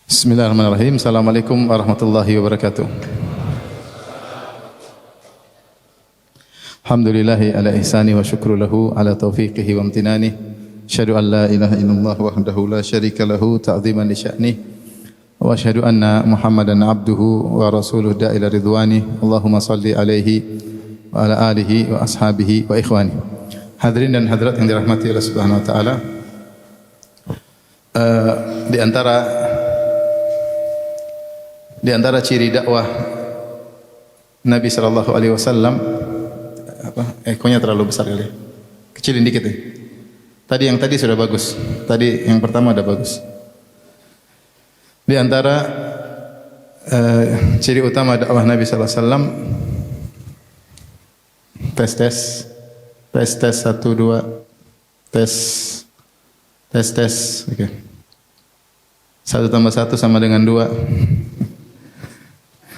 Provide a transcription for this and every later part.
Bismillahirrahmanirrahim. Assalamualaikum warahmatullahi wabarakatuh. Alhamdulillahi ala ihsani wa syukru lahu ala taufiqihi wa amtinani. Asyhadu an la ilaha illallah wahdahu la syarika lahu ta'ziman li sya'ni. Wa asyhadu anna Muhammadan abduhu wa rasuluhu da'ila ridwani. Allahumma salli alaihi wa ala alihi wa ashabihi wa ikhwani. Hadirin dan hadirat yang dirahmati Allah Subhanahu wa taala. Di antara ciri dakwah Nabi sallallahu alaihi wasallam ekonya terlalu besar kali. Kecilin dikit ya. Yang tadi sudah bagus. Tadi yang pertama udah bagus. Di antara ciri utama dakwah Nabi sallallahu alaihi wasallam tes 1 2 tes. Oke. 1 tambah 1 sama dengan 2.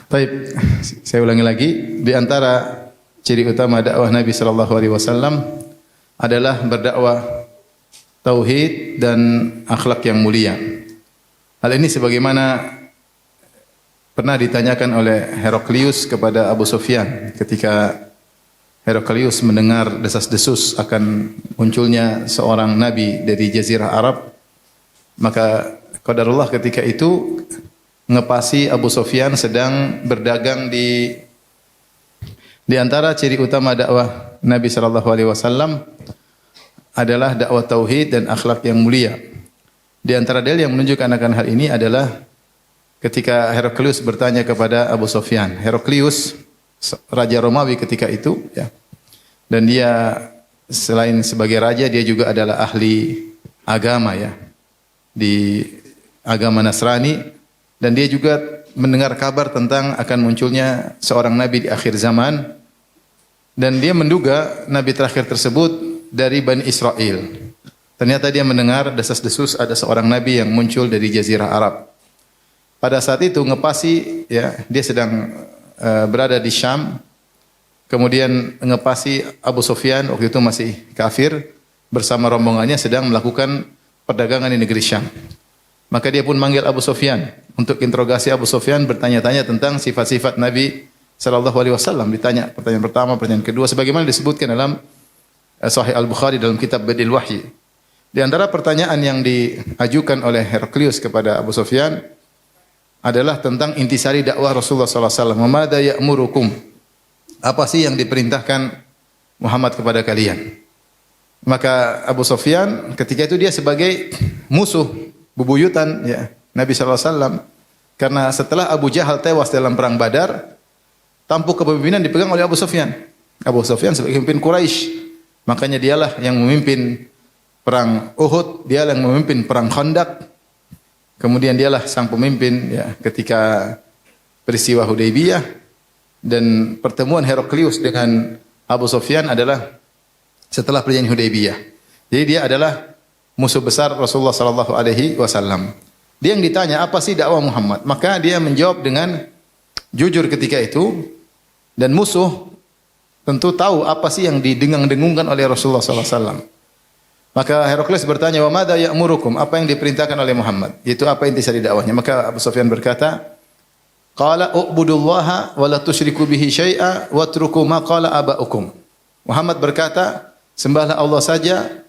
Baik, saya ulangi lagi. Di antara ciri utama dakwah Nabi sallallahu alaihi wasallam adalah berdakwah tauhid dan akhlak yang mulia. Hal ini sebagaimana pernah ditanyakan oleh Heraklius kepada Abu Sufyan ketika Heraklius mendengar desas-desus akan munculnya seorang nabi dari jazirah Arab, maka qadarullah ketika itu ngepasi Abu Sufyan sedang berdagang di antara ciri utama dakwah Nabi sallallahu alaihi wasallam adalah dakwah tauhid dan akhlak yang mulia. Di antara dalil yang menunjukkan akan hal ini adalah ketika Heraklius bertanya kepada Abu Sufyan. Heraklius raja Romawi ketika itu ya. Dan dia selain sebagai raja dia juga adalah ahli agama ya. Di agama Nasrani. Dan dia juga mendengar kabar tentang akan munculnya seorang nabi di akhir zaman. Dan dia menduga nabi terakhir tersebut dari Bani Israel. Ternyata dia mendengar desas-desus ada seorang nabi yang muncul dari jazirah Arab. Pada saat itu ngepasi ya, dia sedang berada di Syam. Kemudian ngepasi Abu Sufyan waktu itu masih kafir bersama rombongannya sedang melakukan perdagangan di negeri Syam. Maka dia pun manggil Abu Sufyan untuk interogasi Abu Sufyan, bertanya-tanya tentang sifat-sifat Nabi sallallahu alaihi wasallam. Ditanya pertanyaan pertama, pertanyaan kedua sebagaimana disebutkan dalam Sahih Al-Bukhari dalam kitab Badil Wahyi. Di antara pertanyaan yang diajukan oleh Heraklius kepada Abu Sufyan adalah tentang intisari dakwah Rasulullah sallallahu alaihi wasallam. "Mada ya'murukum?" Apa sih yang diperintahkan Muhammad kepada kalian? Maka Abu Sufyan ketika itu dia sebagai musuh bebuyutan ya Nabi sallallahu alaihi wasallam, karena setelah Abu Jahal tewas dalam perang Badar, tampuk kepemimpinan dipegang oleh Abu Sufyan. Abu Sufyan sebagai pemimpin Quraisy, makanya dialah yang memimpin perang Uhud, dialah yang memimpin perang Khandaq. Kemudian dialah sang pemimpin ya ketika peristiwa Hudaybiyah, dan pertemuan Heraklius dengan Abu Sufyan adalah setelah perjanjian Hudaybiyah. Jadi dia adalah musuh besar Rasulullah sallallahu alaihi wasallam. Dia yang ditanya, apa sih dakwah Muhammad? Maka dia menjawab dengan jujur ketika itu, dan musuh tentu tahu apa sih yang didengung-dengungkan oleh Rasulullah sallallahu alaihi wasallam. Maka Heraklius bertanya, "Wa madza ya'murukum?" Apa yang diperintahkan oleh Muhammad? Itu apa intisari dakwahnya? Maka Abu Sufyan berkata, "Qala u'budullaha wa la tusyriku bihi syai'a watruku ma qala aba'ukum." Muhammad berkata, sembahlah Allah saja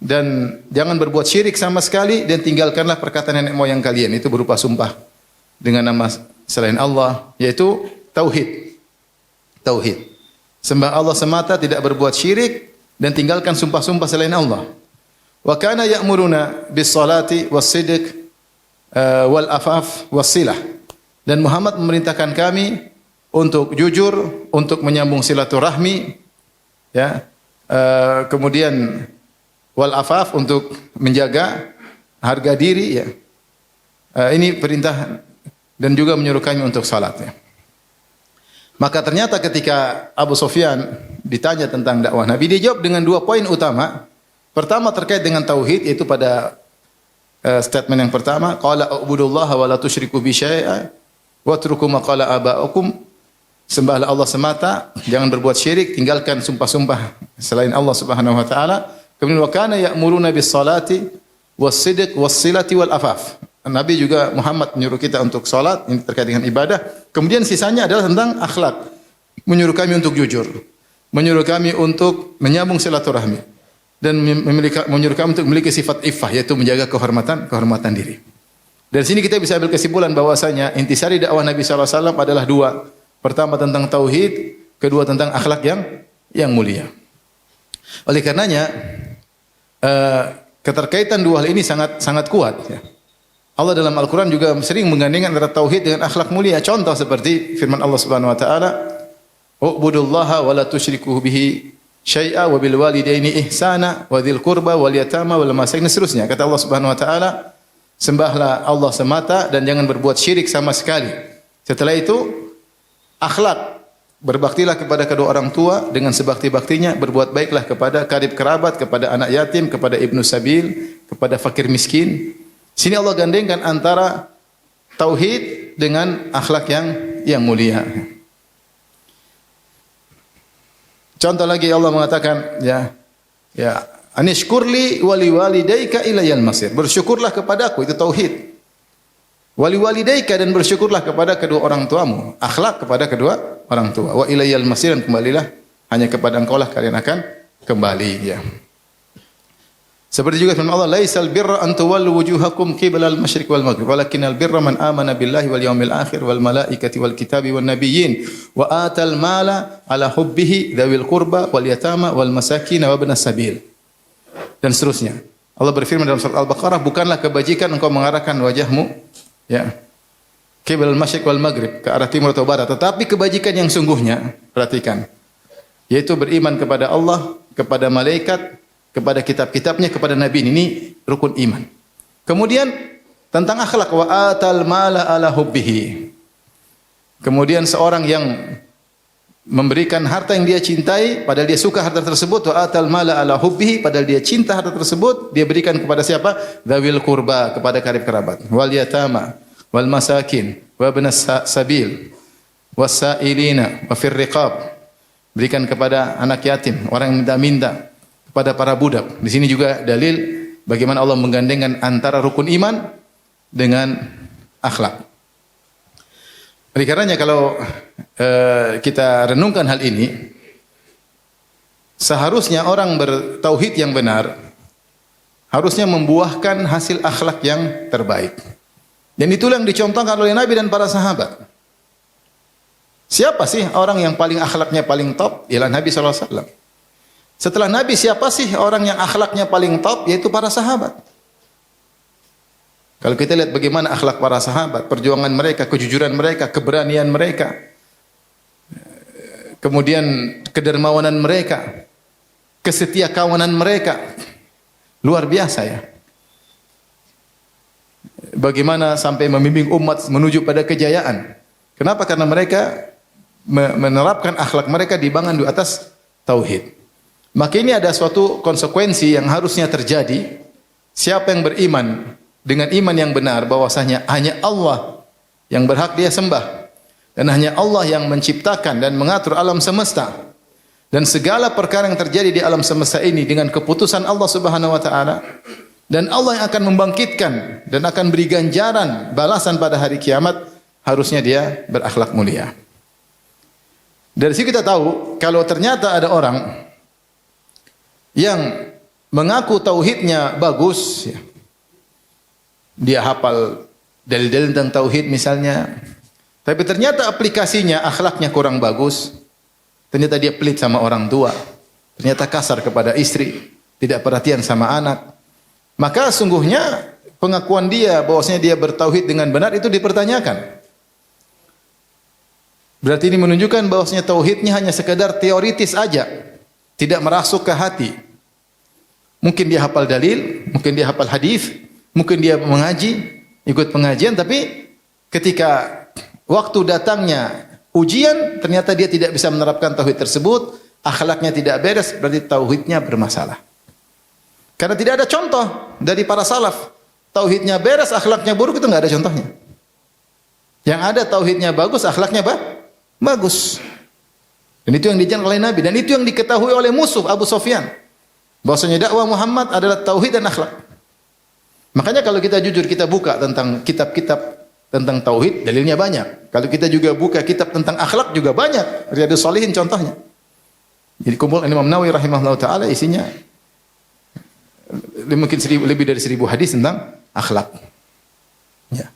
dan jangan berbuat syirik sama sekali, dan tinggalkanlah perkataan nenek moyang kalian. Itu berupa sumpah dengan nama selain Allah, yaitu tauhid. Tauhid. Sembah Allah semata, tidak berbuat syirik, dan tinggalkan sumpah-sumpah selain Allah. Wa kana ya'muruna bis salati was sidq wal afaf was silah. Dan Muhammad memerintahkan kami untuk jujur, untuk menyambung silaturahmi, ya. Kemudian wal afaf, untuk menjaga harga diri ya. Ini perintah, dan juga menyuruh kami untuk salat ya. Maka ternyata ketika Abu Sufyan ditanya tentang dakwah Nabi, dia jawab dengan 2 poin utama. Pertama terkait dengan tauhid, yaitu pada statement yang pertama, qala ubudullaha wa la tusyriku bi syai'a watruku ma qala aba'ukum. Sembahlah Allah semata, jangan berbuat syirik, tinggalkan sumpah-sumpah selain Allah Subhanahu wa taala. Kemudian wa kana ya'muruna bis salati was sidq was silati wal afaf. Nabi juga Muhammad menyuruh kita untuk salat, ini terkait dengan ibadah. Kemudian sisanya adalah tentang akhlak. Menyuruh kami untuk jujur, menyuruh kami untuk menyambung silaturahmi, dan menyuruh kami untuk memiliki sifat iffah, yaitu menjaga kehormatan diri. Dari sini kita bisa ambil kesimpulan bahwasanya intisari dakwah Nabi SAW adalah dua. Pertama tentang tauhid, kedua tentang akhlak yang mulia. Oleh karenanya keterkaitan dua hal ini sangat kuat. Ya. Allah dalam Al-Quran juga sering menggandengkan antara tauhid dengan akhlak mulia. Contoh seperti firman Allah Subhanahu Wa Taala, "U'budullaha wa la tusyriku bihi syai'a wa bil walidaini ihsana wa dzil qurba wal yatama wal masakin." Seterusnya kata Allah Subhanahu Wa Taala, sembahlah Allah semata dan jangan berbuat syirik sama sekali. Setelah itu akhlak, berbaktilah kepada kedua orang tua dengan sebakti-baktinya, berbuat baiklah kepada karib kerabat, kepada anak yatim, kepada ibnu sabil, kepada fakir miskin. Sini Allah gandengkan antara tauhid dengan akhlak yang mulia. Contoh lagi Allah mengatakan anishkurli wali walidayka ilayal masir. Bersyukurlah kepadaku, itu tauhid. Wali walidayka, dan bersyukurlah kepada kedua orang tuamu. Akhlak kepada kedua orang tua. Wa ilayal masir, dan kembalilah hanya kepada Engkaulah kalian akan kembali, ya. Seperti juga firman Allah, laisal birra an tuwallu wujuhakum qibalal masyriq wal maghrib, walakinnal birra man amana billahi wal yawmil akhir wal malaikati wal kitabi wan nabiyyin wa atal mala ala hubbihi dzawil qurba wal yatama wal masakin wa ibnas sabil. Dan seterusnya. Allah berfirman dalam surat Al-Baqarah, bukanlah kebajikan engkau mengarahkan wajahmu qibalal masyriq wal maghrib, ke arah timur atau barat, tetapi kebajikan yang sungguhnya, perhatikan, yaitu beriman kepada Allah, kepada malaikat, kepada kitab-kitabnya, kepada nabi. Ini rukun iman. Kemudian tentang akhlak, wa atal mala ala hubbihi. Kemudian seorang yang memberikan harta yang dia cintai, padahal dia suka harta tersebut, wa atal mala ala hubbihi, padahal dia cinta harta tersebut, dia berikan kepada siapa? Dzawil qurba, kepada karib kerabat, wal yatama, wal masakin, wa ibnas sabil, wasailina, wa fir riqab. Berikan kepada anak yatim, orang yang minta-minta, kepada para budak. Di sini juga dalil bagaimana Allah menggandengkan antara rukun iman dengan akhlak. Oleh karenanya kalau kita renungkan hal ini, seharusnya orang bertauhid yang benar harusnya membuahkan hasil akhlak yang terbaik. Dan itulah yang dicontohkan oleh Nabi dan para sahabat. Siapa sih orang yang paling akhlaknya paling top? Ialah Nabi SAW. Setelah Nabi, siapa sih orang yang akhlaknya paling top? Yaitu para sahabat. Kalau kita lihat bagaimana akhlak para sahabat, perjuangan mereka, kejujuran mereka, keberanian mereka, kemudian kedermawanan mereka, kesetiakawanan mereka, luar biasa, ya. Bagaimana sampai membimbing umat menuju pada kejayaan. Kenapa? Karena mereka menerapkan akhlak mereka dibangun di atas tauhid. Maka ini ada suatu konsekuensi yang harusnya terjadi. Siapa yang beriman dengan iman yang benar, bahwasanya hanya Allah yang berhak dia sembah, dan hanya Allah yang menciptakan dan mengatur alam semesta, dan segala perkara yang terjadi di alam semesta ini dengan keputusan Allah Subhanahu wa taala, dan Allah yang akan membangkitkan dan akan beri ganjaran balasan pada hari kiamat, harusnya dia berakhlak mulia. Dari sini kita tahu kalau ternyata ada orang yang mengaku tauhidnya bagus, ya. Dia hafal dalil-dalil tentang tauhid misalnya, tapi ternyata aplikasinya akhlaknya kurang bagus. Ternyata dia pelit sama orang tua, ternyata kasar kepada istri, tidak perhatian sama anak. Maka sungguhnya pengakuan dia bahwasanya dia bertauhid dengan benar itu dipertanyakan. Berarti ini menunjukkan bahwasanya tauhidnya hanya sekedar teoritis aja, tidak merasuk ke hati. Mungkin dia hafal dalil, mungkin dia hafal hadis, mungkin dia mengaji, ikut pengajian, tapi ketika waktu datangnya ujian, ternyata dia tidak bisa menerapkan tauhid tersebut, akhlaknya tidak beres, berarti tauhidnya bermasalah. Karena tidak ada contoh dari para salaf, tauhidnya beres, akhlaknya buruk, itu nggak ada contohnya. Yang ada tauhidnya bagus, akhlaknya bagus. Dan itu yang dijanjikan oleh Nabi, dan itu yang diketahui oleh musuh Abu Sufyan, bahwasanya dakwah Muhammad adalah tauhid dan akhlak. Makanya kalau kita jujur, kita buka tentang kitab-kitab tentang tauhid, dalilnya banyak. Kalau kita juga buka kitab tentang akhlak juga banyak. Riyadhus Shalihin contohnya. Jadi kumpulan Imam Nawawi rahimahullah taala isinya mungkin lebih dari 1000 hadis tentang akhlak. Ya.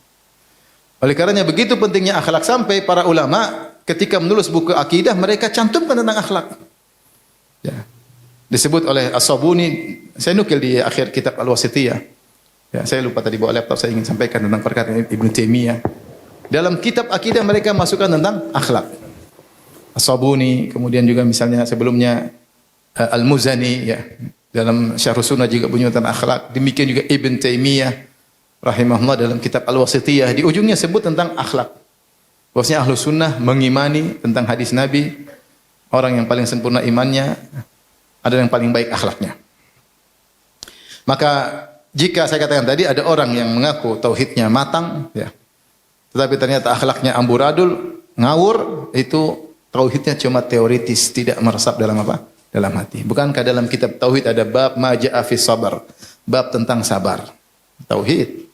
Oleh karenanya begitu pentingnya akhlak sampai para ulama ketika menulis buku akidah mereka cantumkan tentang akhlak. Ya. Disebut oleh As-Sabuni, saya nukil di akhir kitab Al-Wasithiyah. Ya, saya lupa tadi bawa laptop, saya ingin sampaikan tentang perkataan Ibnu Taimiyah. Dalam kitab akidah mereka masukkan tentang akhlak. As-Sabuni, kemudian juga misalnya sebelumnya Al-Muzani ya. Dalam Syarh Sunnah juga punya tentang akhlak. Demikian juga Ibn Taimiyah rahimahullah dalam kitab Al-Wasithiyah di ujungnya sebut tentang akhlak. Bahwasanya Ahlus Sunnah mengimani tentang hadis Nabi, orang yang paling sempurna imannya adalah yang paling baik akhlaknya. Maka jika saya katakan tadi ada orang yang mengaku tauhidnya matang, ya, tetapi ternyata akhlaknya amburadul, ngawur, itu tauhidnya cuma teoritis, tidak meresap dalam apa? Dalam hati. Bukankah dalam kitab tauhid ada bab ma ja'a fi sabar, bab tentang sabar. Tauhid.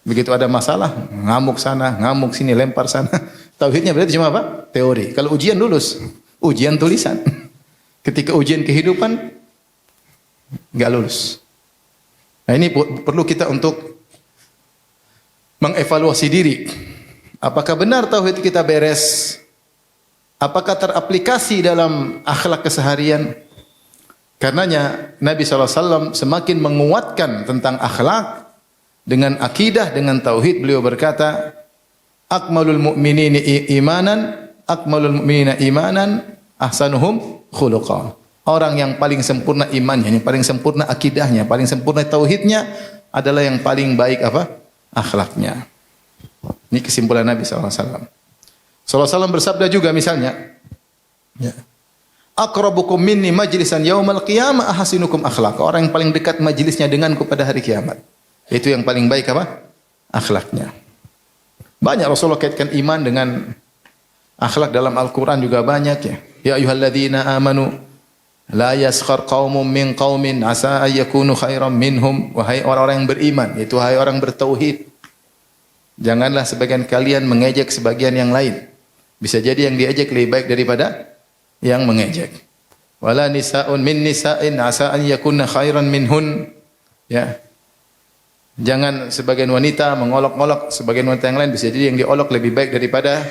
Begitu ada masalah, ngamuk sana, ngamuk sini, lempar sana. Tauhidnya berarti cuma apa? Teori. Kalau ujian lulus, ujian tulisan. Ketika ujian kehidupan enggak lulus. Nah, ini perlu kita untuk mengevaluasi diri. Apakah benar tauhid kita beres? Apakah teraplikasi dalam akhlak keseharian? Karenanya Nabi SAW semakin menguatkan tentang akhlak dengan akidah, dengan tauhid. Beliau berkata, akmalul mu'minina imanan, ahsanuhum khuluqa. Orang yang paling sempurna imannya, yang paling sempurna akidahnya, paling sempurna tauhidnya adalah yang paling baik apa? Akhlaknya. Ini kesimpulan Nabi SAW. SAW bersabda juga misalnya, ya, aqrabukum minni majlisan yaumal qiyamah ahasinukum akhlaq. Orang yang paling dekat majlisnya denganku pada hari kiamat. Itu yang paling baik apa? Akhlaknya. Banyak Rasulullah kaitkan iman dengan akhlak dalam Al-Quran juga banyak ya. Ya ayyuhalladzina amanu la yaskhar qaumun min qaumin asa ay yakunu khairan minhum. Wahai orang-orang yang beriman, yaitu wahai orang bertauhid, janganlah sebagian kalian mengejek sebagian yang lain. Bisa jadi yang diejek lebih baik daripada yang mengejek. Wala nisaun min nisa'in asa an yakunna khairan minhun. Ya. Jangan sebagian wanita mengolok-olok sebagian wanita yang lain, bisa jadi yang diolok lebih baik daripada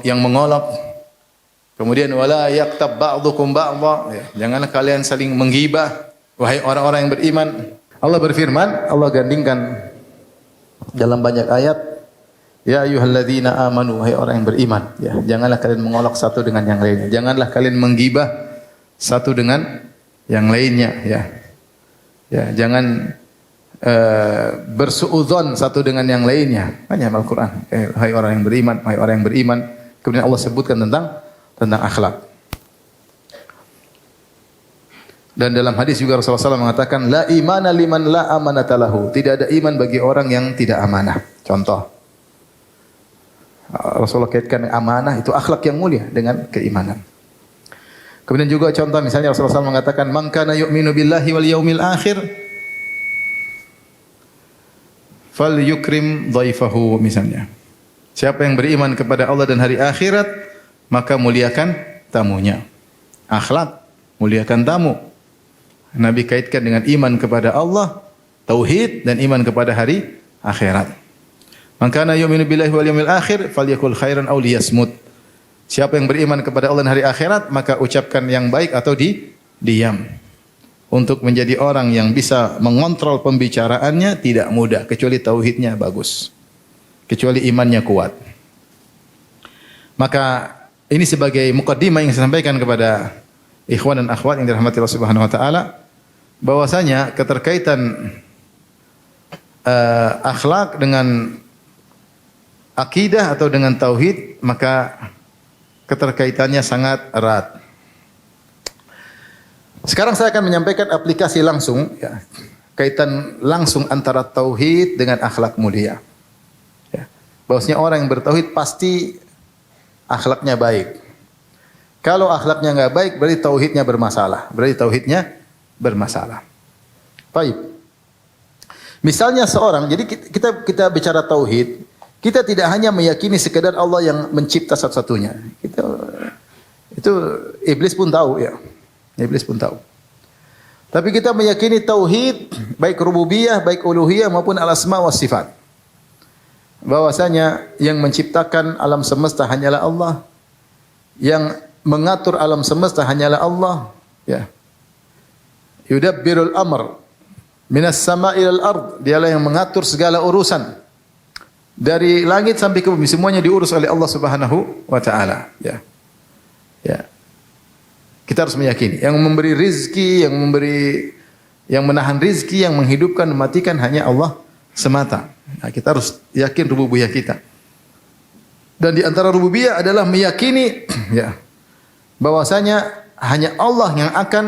yang mengolok. Kemudian wala yaktab ba'dukum ba'dha, ya, janganlah kalian saling menggibah wahai orang-orang yang beriman. Allah berfirman, Allah gandingkan dalam banyak ayat, ya ayyuhalladzina amanu, wahai orang yang beriman, ya, janganlah kalian mengolok satu dengan yang lainnya. Janganlah kalian menggibah satu dengan yang lainnya, ya. Ya, jangan bersuudzon satu dengan yang lainnya. Banyak Al-Qur'an, wahai orang yang beriman, wahai orang yang beriman. Kemudian Allah sebutkan tentang akhlak. Dan dalam hadis juga Rasulullah SAW mengatakan, la imana liman la amanata lahu. Tidak ada iman bagi orang yang tidak amanah. Contoh, Rasulullah kaitkan amanah itu akhlak yang mulia dengan keimanan. Kemudian juga contoh misalnya Rasulullah SAW mengatakan, man kana yu'minu billahi wal yaumil akhir fal yukrim dhaifahu, misalnya. Siapa yang beriman kepada Allah dan hari akhirat, maka muliakan tamunya. Akhlak, muliakan tamu. Nabi kaitkan dengan iman kepada Allah, tauhid, dan iman kepada hari akhirat. Man kana yu'minu billahi wal yaumil akhir falyakul khairan aw liyasmut. Siapa yang beriman kepada Allah dan hari akhirat, maka ucapkan yang baik atau diam. Untuk menjadi orang yang bisa mengontrol pembicaraannya tidak mudah, kecuali tauhidnya bagus, kecuali imannya kuat. Maka ini sebagai mukaddimah yang saya sampaikan kepada ikhwan dan akhwat yang dirahmati Allah Subhanahu wa taala, bahwasanya keterkaitan akhlak dengan akidah atau dengan tauhid, maka keterkaitannya sangat erat. Sekarang saya akan menyampaikan aplikasi langsung, ya, kaitan langsung antara tauhid dengan akhlak mulia. Ya. Bahwasanya orang yang bertauhid pasti akhlaknya baik. Kalau akhlaknya enggak baik, berarti tauhidnya bermasalah. Baik. Misalnya seorang, jadi kita bicara tauhid, kita tidak hanya meyakini sekedar Allah yang mencipta satu-satunya. Itu iblis pun tahu ya. Iblis pun tahu. Tapi kita meyakini tauhid baik rububiyah, baik uluhiyah maupun al-asma wa sifat. Bahwasanya yang menciptakan alam semesta hanyalah Allah, yang mengatur alam semesta hanyalah Allah, ya. Yudabbirul amr minas sama'i ilal ard, dialah yang mengatur segala urusan dari langit sampai ke bumi, semuanya diurus oleh Allah Subhanahu wa taala, ya. Ya. Kita harus meyakini yang memberi rizki, yang menahan rizki, yang menghidupkan, mematikan hanya Allah semata. Nah, kita harus yakin rububiyah kita. Dan di antara rububiyah adalah meyakini ya bahwasanya hanya Allah yang akan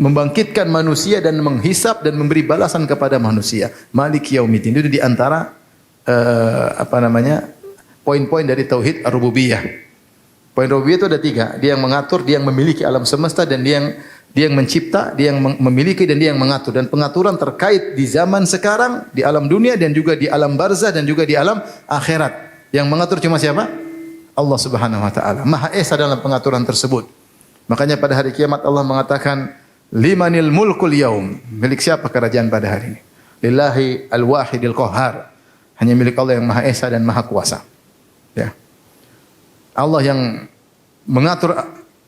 membangkitkan manusia dan menghisap dan memberi balasan kepada manusia. Maliki yaumiddin. Itu di antara poin-poin dari tauhid ar-rububiyah. Poin rububiyah itu ada 3. Dia yang mengatur, dia yang memiliki alam semesta, dan dia yang mencipta, dia yang memiliki dan dia yang mengatur. Dan pengaturan terkait di zaman sekarang, di alam dunia dan juga di alam barzah dan juga di alam akhirat. Yang mengatur cuma siapa? Allah Subhanahu wa taala. Maha Esa dalam pengaturan tersebut. Makanya pada hari kiamat Allah mengatakan, limanil mulkul yaum. Milik siapa kerajaan pada hari ini? Lillahi al-wahidil qahhar. Hanya milik Allah yang Maha Esa dan Maha Kuasa. Ya. Allah yang mengatur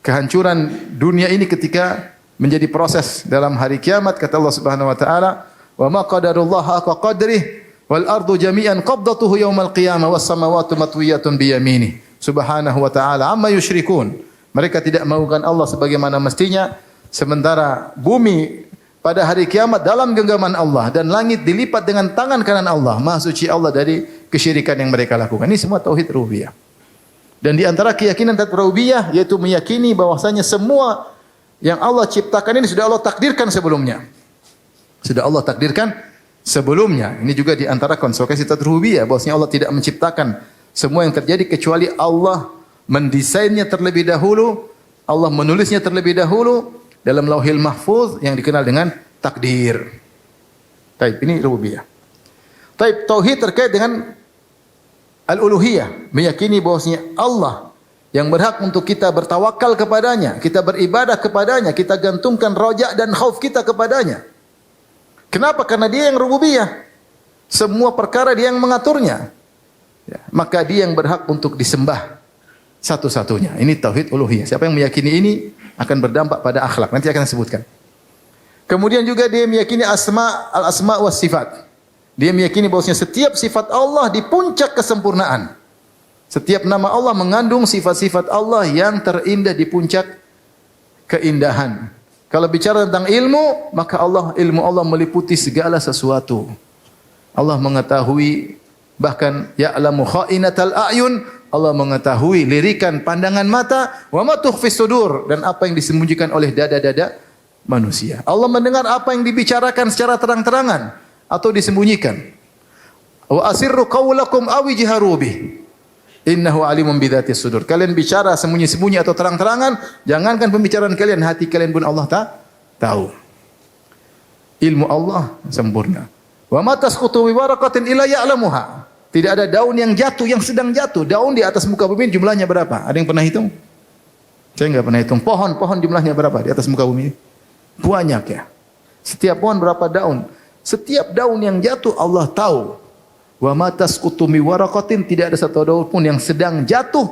kehancuran dunia ini ketika menjadi proses dalam hari kiamat, kata Allah Subhanahu wa taala, "Wa ma qadarullah haqa qadrih wal ardu jami'an qabdatuhu yaumal qiyamah was samawati matwiyatun bi yaminih." Subhanahu wa taala amma yusyrikun. Mereka tidak melakukan Allah sebagaimana mestinya. Sementara bumi pada hari kiamat dalam genggaman Allah dan langit dilipat dengan tangan kanan Allah. Maha suci Allah dari kesyirikan yang mereka lakukan. Ini semua tauhid rububiyah. Dan di antara keyakinan tauhid rububiyah yaitu meyakini bahwasanya semua yang Allah ciptakan ini sudah Allah takdirkan sebelumnya. Sudah Allah takdirkan sebelumnya. Ini juga di antara konsekuensi tauhid rububiyah bahwasanya Allah tidak menciptakan semua yang terjadi kecuali Allah mendesainnya terlebih dahulu, Allah menulisnya terlebih dahulu dalam Lauhil Mahfuz yang dikenal dengan takdir. Taib, ini rububiyah. Taib, tauhid terkait dengan al-uluhiyah, meyakini bahwasanya Allah yang berhak untuk kita bertawakal kepadanya, kita beribadah kepadanya, kita gantungkan roja dan khauf kita kepadanya. Kenapa? Karena dia yang rububiyah. Semua perkara dia yang mengaturnya. Ya, maka dia yang berhak untuk disembah satu-satunya. Ini tauhid uluhiyah. Siapa yang meyakini ini akan berdampak pada akhlak. Nanti akan sebutkan. Kemudian juga dia meyakini al-asma was sifat. Dia meyakini bahwasanya setiap sifat Allah di puncak kesempurnaan. Setiap nama Allah mengandung sifat-sifat Allah yang terindah di puncak keindahan. Kalau bicara tentang ilmu, maka ilmu Allah meliputi segala sesuatu. Allah mengetahui, bahkan ya'lamu kha'inatal a'yun, Allah mengetahui lirikan pandangan mata, wa ma tukhfis sudur, dan apa yang disembunyikan oleh dada-dada manusia. Allah mendengar apa yang dibicarakan secara terang-terangan atau disembunyikan. Wa asirru qaulakum aw ijharu bih. Innahu alimun bidzatis sudur. Kalian bicara sembunyi-sembunyi atau terang-terangan, jangankan pembicaraan kalian, hati kalian pun Allah tahu. Ilmu Allah sempurna. Wa ma tasqutu bi waraqatin illa ya'lamuha. Tidak ada daun yang jatuh, yang sedang jatuh. Daun di atas muka bumi jumlahnya berapa? Ada yang pernah hitung? Saya enggak pernah hitung. Pohon jumlahnya berapa di atas muka bumi? Banyak ya. Setiap pohon berapa daun? Setiap daun yang jatuh Allah tahu. Wa ma tasqutu mi waraqatin, tidak ada satu daun pun yang sedang jatuh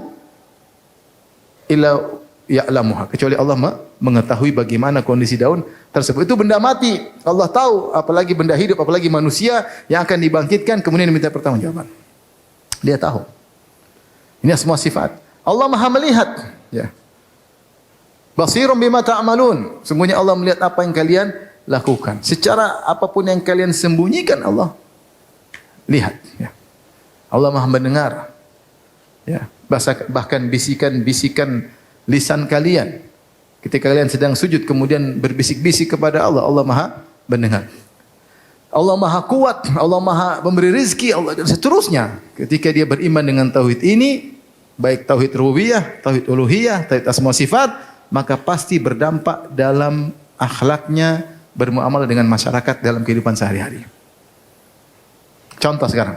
illa ya'lamuha, kecuali Allah mengetahui bagaimana kondisi daun tersebut. Itu benda mati, Allah tahu, apalagi benda hidup, apalagi manusia yang akan dibangkitkan kemudian diminta pertanggungjawaban. Dia tahu. Ini semua sifat. Allah Maha melihat, ya. Basirun bima ta'malun. Sungguhnya Allah melihat apa yang kalian lakukan. Secara apapun yang kalian sembunyikan Allah lihat, ya. Allah Maha mendengar. Ya, bahkan bisikan-bisikan lisan kalian. Ketika kalian sedang sujud kemudian berbisik-bisik kepada Allah, Allah Maha mendengar. Allah Maha kuat, Allah Maha memberi rezeki, Allah dan seterusnya. Ketika dia beriman dengan tauhid ini, baik tauhid rububiyah, tauhid uluhiyah, tauhid asma sifat, maka pasti berdampak dalam akhlaknya bermuamalah dengan masyarakat dalam kehidupan sehari-hari. Contoh sekarang.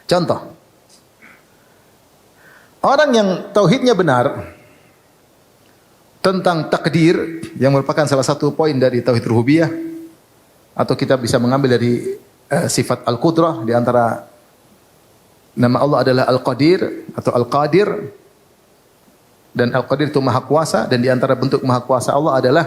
Contoh. Orang yang tauhidnya benar tentang takdir yang merupakan salah satu poin dari tauhid rububiyah, atau kita bisa mengambil dari sifat al-qudrah, di antara nama Allah adalah Al-Qadir atau Al-Qadir, dan Al-Qadir itu maha kuasa, dan di antara bentuk maha kuasa Allah adalah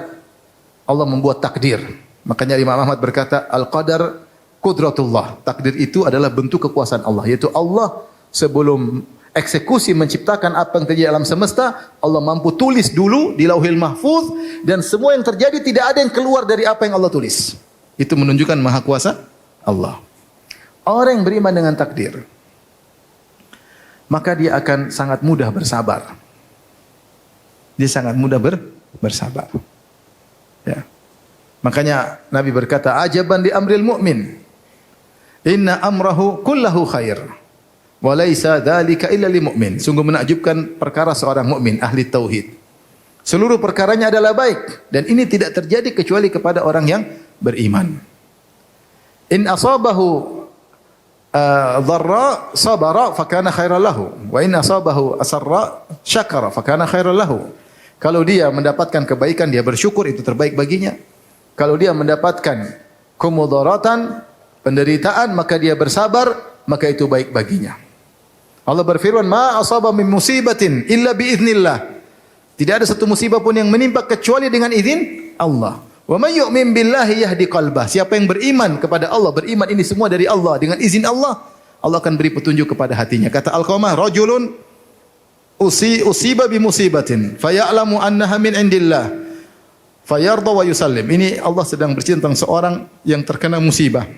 Allah membuat takdir. Makanya Imam Ahmad berkata Al-Qadar qudratullah. Takdir itu adalah bentuk kekuasaan Allah, yaitu Allah sebelum eksekusi menciptakan apa yang terjadi alam semesta, Allah mampu tulis dulu di Lauhil Mahfuz, dan semua yang terjadi tidak ada yang keluar dari apa yang Allah tulis. Itu menunjukkan maha kuasa Allah. Orang yang beriman dengan takdir, maka dia akan sangat mudah bersabar. Dia sangat mudah bersabar. Ya. Makanya Nabi berkata, ajaban di amril mu'min, inna amrahu kullahu khair. Walaysa dzalika illa lil mu'min. Sungguh menakjubkan perkara seorang mukmin ahli tauhid. Seluruh perkaranya adalah baik, dan ini tidak terjadi kecuali kepada orang yang beriman. In asabahu dharra sabara fakana khairan lahu, wa in asabahu asarra syakara fakana khairan lahu. Kalau dia mendapatkan kebaikan, dia bersyukur, itu terbaik baginya. Kalau dia mendapatkan kemudaratan, penderitaan, maka dia bersabar, maka itu baik baginya. Allah berfirman, ma asaba min musibatin illa biiznillah. Tidak ada satu musibah pun yang menimpa kecuali dengan izin Allah. Wa may yu'min billahi yahdi qalbah. Siapa yang beriman kepada Allah, beriman ini semua dari Allah, dengan izin Allah, Allah akan beri petunjuk kepada hatinya. Kata Al-Qamah, rajulun usiba bi musibatin faya'lamu annaha min indillah fayarda wa yusallim. Ini Allah sedang bercerita tentang seorang yang terkena musibah.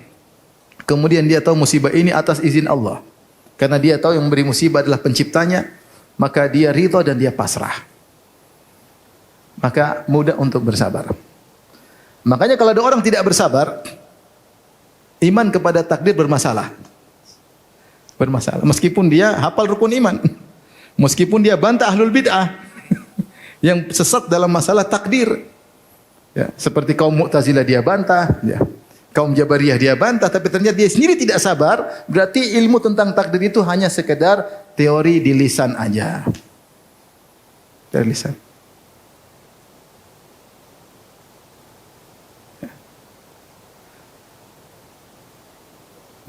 Kemudian dia tahu musibah ini atas izin Allah. Karena dia tahu yang memberi musibah adalah penciptanya, maka dia ridha dan dia pasrah. Maka mudah untuk bersabar. Makanya kalau ada orang tidak bersabar, iman kepada takdir bermasalah. Bermasalah. Meskipun dia hafal rukun iman. Meskipun dia bantah ahlul bid'ah yang sesat dalam masalah takdir. Ya, seperti kaum Mu'tazilah dia bantah, ya. Kaum Jabariyah dia bantah, tapi ternyata dia sendiri tidak sabar, berarti ilmu tentang takdir itu hanya sekedar teori di lisan aja. Dari lisan.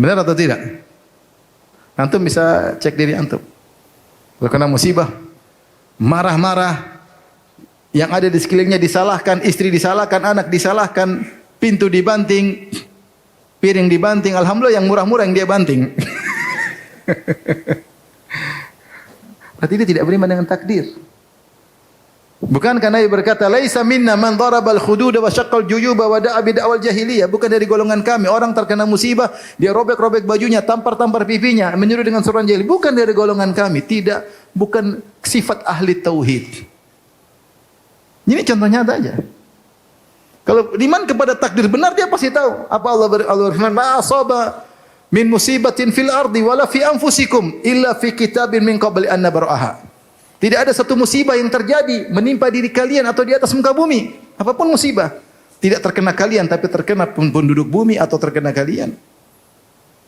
Benar atau tidak? Antum bisa cek diri antum. Terkena musibah, marah-marah, yang ada di sekelilingnya disalahkan, istri disalahkan, anak disalahkan, pintu dibanting, piring dibanting. Alhamdulillah yang murah-murah yang dia banting. Berarti dia tidak beriman dengan takdir. Bukankah Nabi berkata, laisa minna man darabal khududa wa syaqqal juyuba wa da'a bid'awal jahiliyah. Bukan dari golongan kami orang terkena musibah, dia robek-robek bajunya, tampar-tampar pipinya, menyuruh dengan seruan jahili. Bukan dari golongan kami, tidak, bukan sifat ahli tauhid. Ini contoh nyata aja. Kalau iman kepada takdir benar, dia pasti tahu apa Allah berfirman, ma asaba min musibatin fil ardi wala fi anfusikum illa fi kitabin min qabli an nabraha. Tidak ada satu musibah yang terjadi menimpa diri kalian atau di atas muka bumi. Apapun musibah, tidak terkena kalian tapi terkena penduduk bumi atau terkena kalian.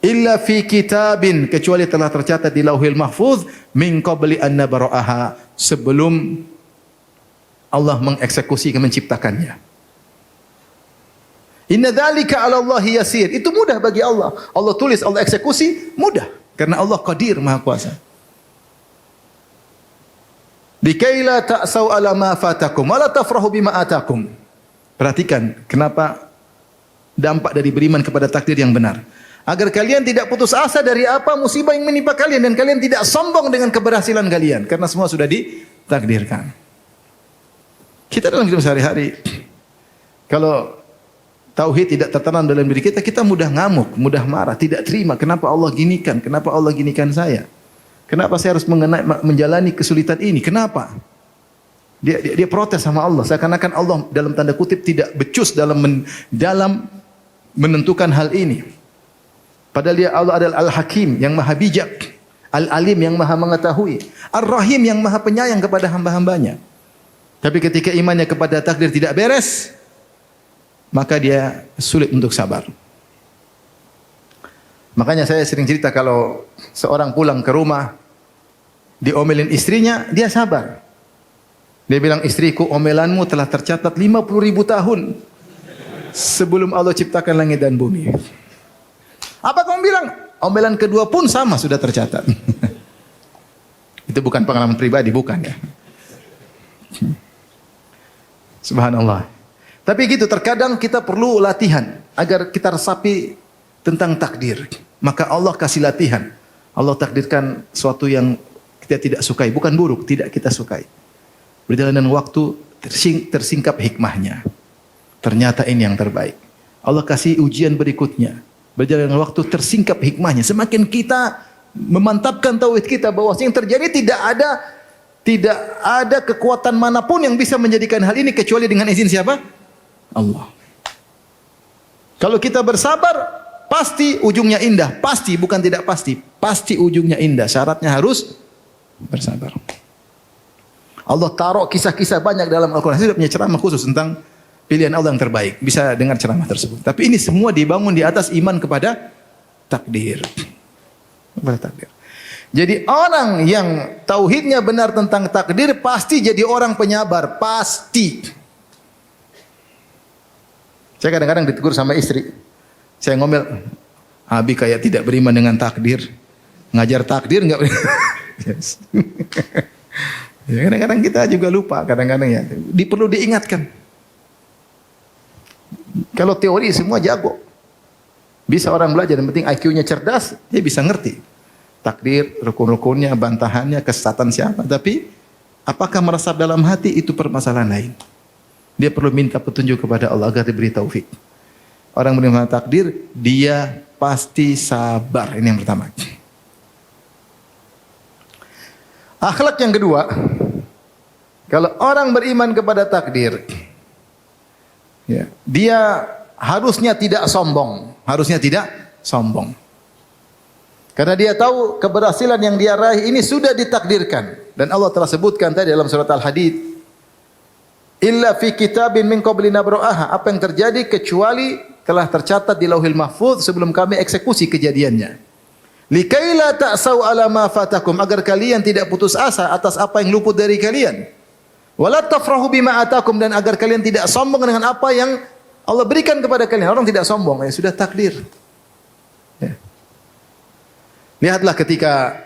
Illa fi kitabin, kecuali telah tercatat di Lauhil Mahfuz min qabli an nabraha, sebelum Allah mengeksekusi menciptakannya. Inna dzalika 'ala Allahi yasir. Itu mudah bagi Allah. Allah tulis, Allah eksekusi, mudah karena Allah Qadir, Maha Kuasa. Dikaila ta'sau 'ala ma fatakum wa la tafrahu bima atakum. Perhatikan kenapa dampak dari beriman kepada takdir yang benar. Agar kalian tidak putus asa dari apa musibah yang menimpa kalian, dan kalian tidak sombong dengan keberhasilan kalian karena semua sudah ditakdirkan. Kita dalam hidup sehari-hari, kalau tauhid tidak tertanam dalam diri kita, kita mudah ngamuk, mudah marah, tidak terima. Kenapa Allah ginikan? Kenapa Allah ginikan saya? Kenapa saya harus menjalani kesulitan ini? Kenapa? Dia protes sama Allah. Seakan-akan Allah dalam tanda kutip tidak becus dalam menentukan hal ini. Padahal dia Allah adalah Al-Hakim yang maha bijak, Al-Alim yang maha mengetahui, Ar-Rahim yang maha penyayang kepada hamba-hambanya. Tapi ketika imannya kepada takdir tidak beres, maka dia sulit untuk sabar. Makanya saya sering cerita kalau seorang pulang ke rumah diomelin istrinya, dia sabar. Dia bilang, istriku, omelanmu telah tercatat 50.000 tahun sebelum Allah ciptakan langit dan bumi. Apa kamu bilang? Omelan kedua pun sama sudah tercatat. Itu bukan pengalaman pribadi, bukan ya. Subhanallah. Tapi gitu, terkadang kita perlu latihan agar kita resapi tentang takdir. Maka Allah kasih latihan. Allah takdirkan suatu yang kita tidak sukai, bukan buruk, tidak kita sukai. Berjalanan waktu tersingkap hikmahnya. Ternyata ini yang terbaik. Allah kasih ujian berikutnya. Berjalanan waktu tersingkap hikmahnya. Semakin kita memantapkan tauhid kita bahwa yang terjadi tidak ada kekuatan manapun yang bisa menjadikan hal ini kecuali dengan izin siapa? Allah. Kalau kita bersabar, pasti ujungnya indah. Pasti, bukan tidak pasti. Pasti ujungnya indah. Syaratnya harus bersabar. Allah taruh kisah-kisah banyak dalam Al-Quran. Saya punya ceramah khusus tentang pilihan Allah yang terbaik. Bisa dengar ceramah tersebut. Tapi ini semua dibangun di atas iman kepada takdir. Kepada takdir. Jadi orang yang tauhidnya benar tentang takdir pasti jadi orang penyabar. Pasti. Saya kadang-kadang ditegur sama istri. Saya ngomel, Abi kayak tidak beriman dengan takdir. Ngajar takdir enggak? Yes. Ya, kadang-kadang kita juga lupa, kadang-kadang ya. Perlu diingatkan. Kalau teori semua jago. Bisa orang belajar, yang penting IQ-nya cerdas, dia bisa ngerti. Takdir, rukun-rukunnya, bantahannya, kesesatan siapa. Tapi, apakah meresap dalam hati, itu permasalahan lain. Dia perlu minta petunjuk kepada Allah agar diberi taufik. Orang menerima takdir, dia pasti sabar. Ini yang pertama. Akhlak yang kedua, kalau orang beriman kepada takdir, ya, dia harusnya tidak sombong. Harusnya tidak sombong. Karena dia tahu keberhasilan yang dia raih ini sudah ditakdirkan. Dan Allah telah sebutkan tadi dalam surat Al-Hadid, illa fi kitabin min qabli nabra'aha. Apa yang terjadi kecuali telah tercatat di Lauhil Mahfuz sebelum kami eksekusi kejadiannya. Likaila ta'sau ala ma fatakum, agar kalian tidak putus asa atas apa yang luput dari kalian. Wala tafrahu bima atakum, dan agar kalian tidak sombong dengan apa yang Allah berikan kepada kalian. Orang tidak sombong, ya sudah takdir. Ya. Lihatlah ketika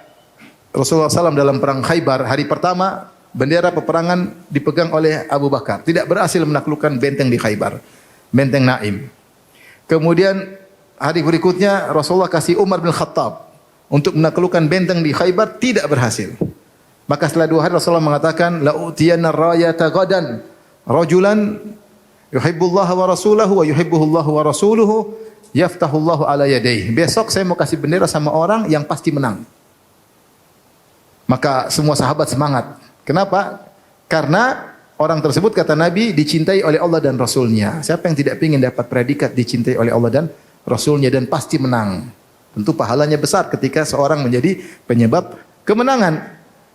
Rasulullah SAW dalam perang Khaybar hari pertama, bendera peperangan dipegang oleh Abu Bakar. Tidak berhasil menaklukkan benteng di Khaybar, benteng Naim. Kemudian hari berikutnya Rasulullah kasih Umar bin Khattab untuk menaklukkan benteng di Khaybar, tidak berhasil. Maka setelah 2 hari Rasulullah mengatakan, la utiyanna rayata ghadan rajulan yuhibbullah wa rasulahu wa yuhibbuhullah wa rasuluhu yaftahullahu ala yadayhi. Besok saya mau kasih bendera sama orang yang pasti menang. Maka semua sahabat semangat. Kenapa? Karena orang tersebut, kata Nabi, dicintai oleh Allah dan Rasulnya. Siapa yang tidak ingin dapat predikat dicintai oleh Allah dan Rasulnya dan pasti menang? Tentu pahalanya besar ketika seorang menjadi penyebab kemenangan.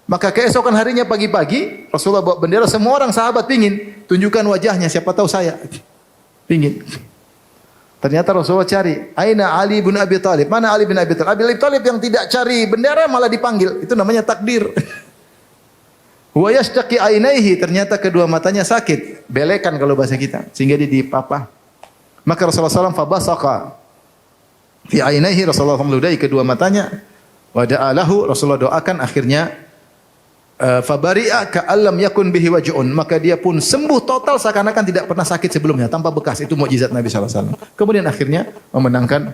Maka keesokan harinya pagi-pagi, Rasulullah bawa bendera, semua orang sahabat pingin. Tunjukkan wajahnya, siapa tahu saya. Pingin. Ternyata Rasulullah cari, aina Ali bin Abi Thalib? Mana Ali bin Abi Thalib? Abi Thalib yang tidak cari bendera malah dipanggil. Itu namanya takdir. Wa yashtaqi ainaihi, ternyata kedua matanya sakit. Belekan kalau bahasa kita. Sehingga dia dipapah. Maka Rasulullah SAW fabasaka fi ainaihi, Rasulullah meludahi kedua matanya. Wa da'alahu, Rasulullah doakan, akhirnya fabari'a ka'allam yakun bihi waj'un, maka dia pun sembuh total seakan-akan tidak pernah sakit sebelumnya, tanpa bekas. Itu mukjizat Nabi SAW. Kemudian akhirnya memenangkan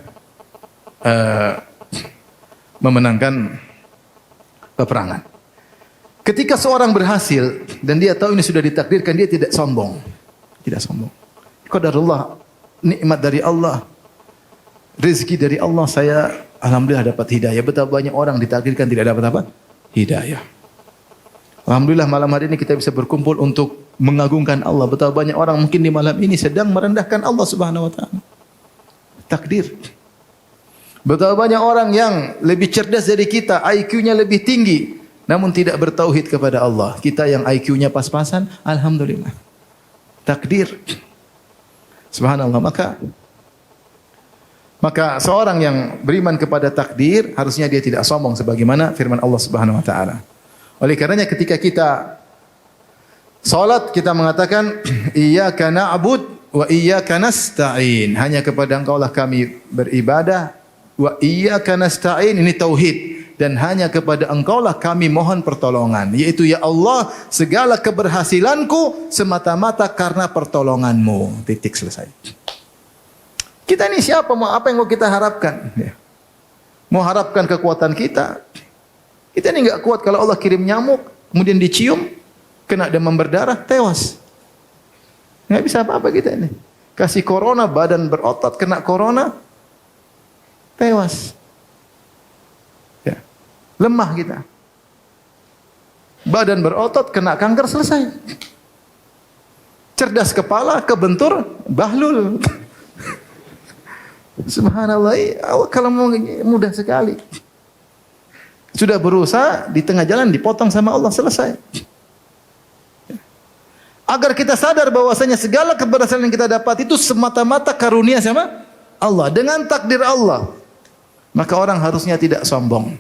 peperangan. Ketika seorang berhasil dan dia tahu ini sudah ditakdirkan, dia tidak sombong. Tidak sombong. Qadarullah, nikmat dari Allah, rezeki dari Allah, saya alhamdulillah dapat hidayah. Betapa banyak orang ditakdirkan tidak dapat apa? Hidayah. Alhamdulillah malam hari ini kita bisa berkumpul untuk mengagungkan Allah. Betapa banyak orang mungkin di malam ini sedang merendahkan Allah Subhanahu wa taala. Takdir. Betapa banyak orang yang lebih cerdas dari kita, IQ-nya lebih tinggi, namun tidak bertauhid kepada Allah. Kita yang IQ-nya pas-pasan, alhamdulillah. Takdir. Subhanallah. Maka Maka seorang yang beriman kepada takdir harusnya dia tidak sombong sebagaimana firman Allah Subhanahu wa taala. Oleh karenanya ketika kita salat kita mengatakan iyyaka na'bud wa iyyaka nasta'in. Hanya kepada Engkau lah kami beribadah. Wa iyyaka nasta'in, ini tauhid, dan hanya kepada Engkau lah kami mohon pertolongan, yaitu ya Allah, segala keberhasilanku semata-mata karena pertolongan-Mu. Titik, selesai. Kita ini siapa? Mau apa yang mau kita harapkan? Ya. Mau harapkan kekuatan kita? Kita ini enggak kuat kalau Allah kirim nyamuk, kemudian dicium, kena demam berdarah, tewas. Enggak bisa apa-apa kita ini. Kasih corona, badan berotot, kena corona, tewas. Ya. Lemah kita. Badan berotot, kena kanker, selesai. Cerdas kepala, kebentur, bahlul. Subhanallah, kalau mau mudah sekali. Sudah berusaha, di tengah jalan dipotong sama Allah, selesai. Agar kita sadar bahwasanya segala keberhasilan yang kita dapat itu semata-mata karunia sama Allah, dengan takdir Allah. Maka orang harusnya tidak sombong.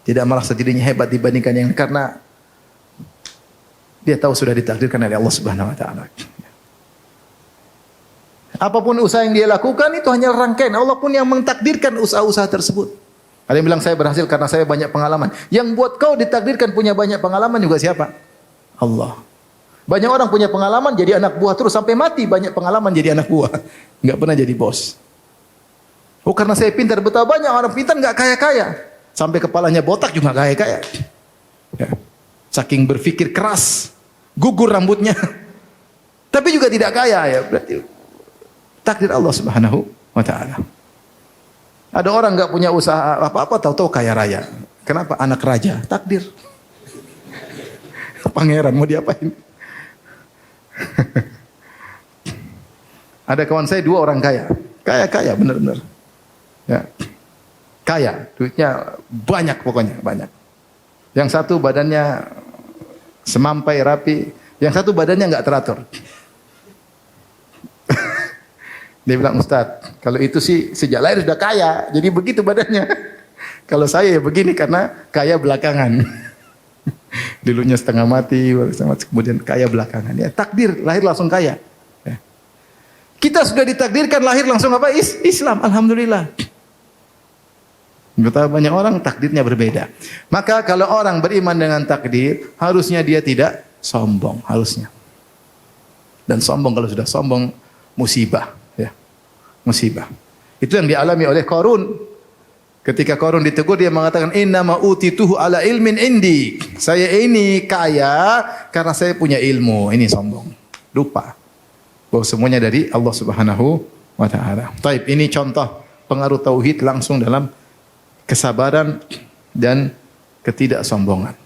Tidak merasa dirinya hebat dibandingkan yang, karena dia tahu sudah ditakdirkan oleh Allah Subhanahu wa taala. Apapun usaha yang dia lakukan itu hanya rangkaian. Allah pun yang mentakdirkan usaha-usaha tersebut. Ada yang bilang saya berhasil karena saya banyak pengalaman. Yang buat kau ditakdirkan punya banyak pengalaman juga siapa? Allah. Banyak orang punya pengalaman jadi anak buah terus sampai mati, banyak pengalaman jadi anak buah. Enggak pernah jadi bos. Oh karena saya pintar, betapa banyak orang pintar enggak kaya-kaya. Sampai kepalanya botak juga kaya-kaya. Ya. Saking berpikir keras, gugur rambutnya. Tapi juga tidak kaya ya. Berarti takdir Allah Subhanahu wa taala. Ada orang enggak punya usaha apa-apa, tahu-tahu kaya raya. Kenapa? Anak raja, takdir. Pangeran mau diapain? Ada kawan saya 2 orang kaya. Kaya benar-benar. Ya. Kaya, duitnya banyak pokoknya, banyak. Yang satu badannya semampai rapi, yang satu badannya enggak teratur. Dia bilang, Ustaz, kalau itu sih sejak lahir sudah kaya, jadi begitu badannya. Kalau saya ya begini karena kaya belakangan. Dulunya setengah mati, kemudian kaya belakangan. Ya, takdir, lahir langsung kaya. Ya. Kita sudah ditakdirkan lahir langsung apa? Islam, alhamdulillah. Betapa banyak orang takdirnya berbeda. Maka kalau orang beriman dengan takdir, harusnya dia tidak sombong, harusnya. Dan sombong, kalau sudah sombong, musibah. Musibah. Itu yang dialami oleh Qarun. Ketika Qarun ditegur, dia mengatakan, innama utituhu ala ilmin indi. Saya ini kaya karena saya punya ilmu. Ini sombong. Lupa bahwa semuanya dari Allah Subhanahu wa taala. Taib, ini contoh pengaruh tauhid langsung dalam kesabaran dan ketidaksombongan.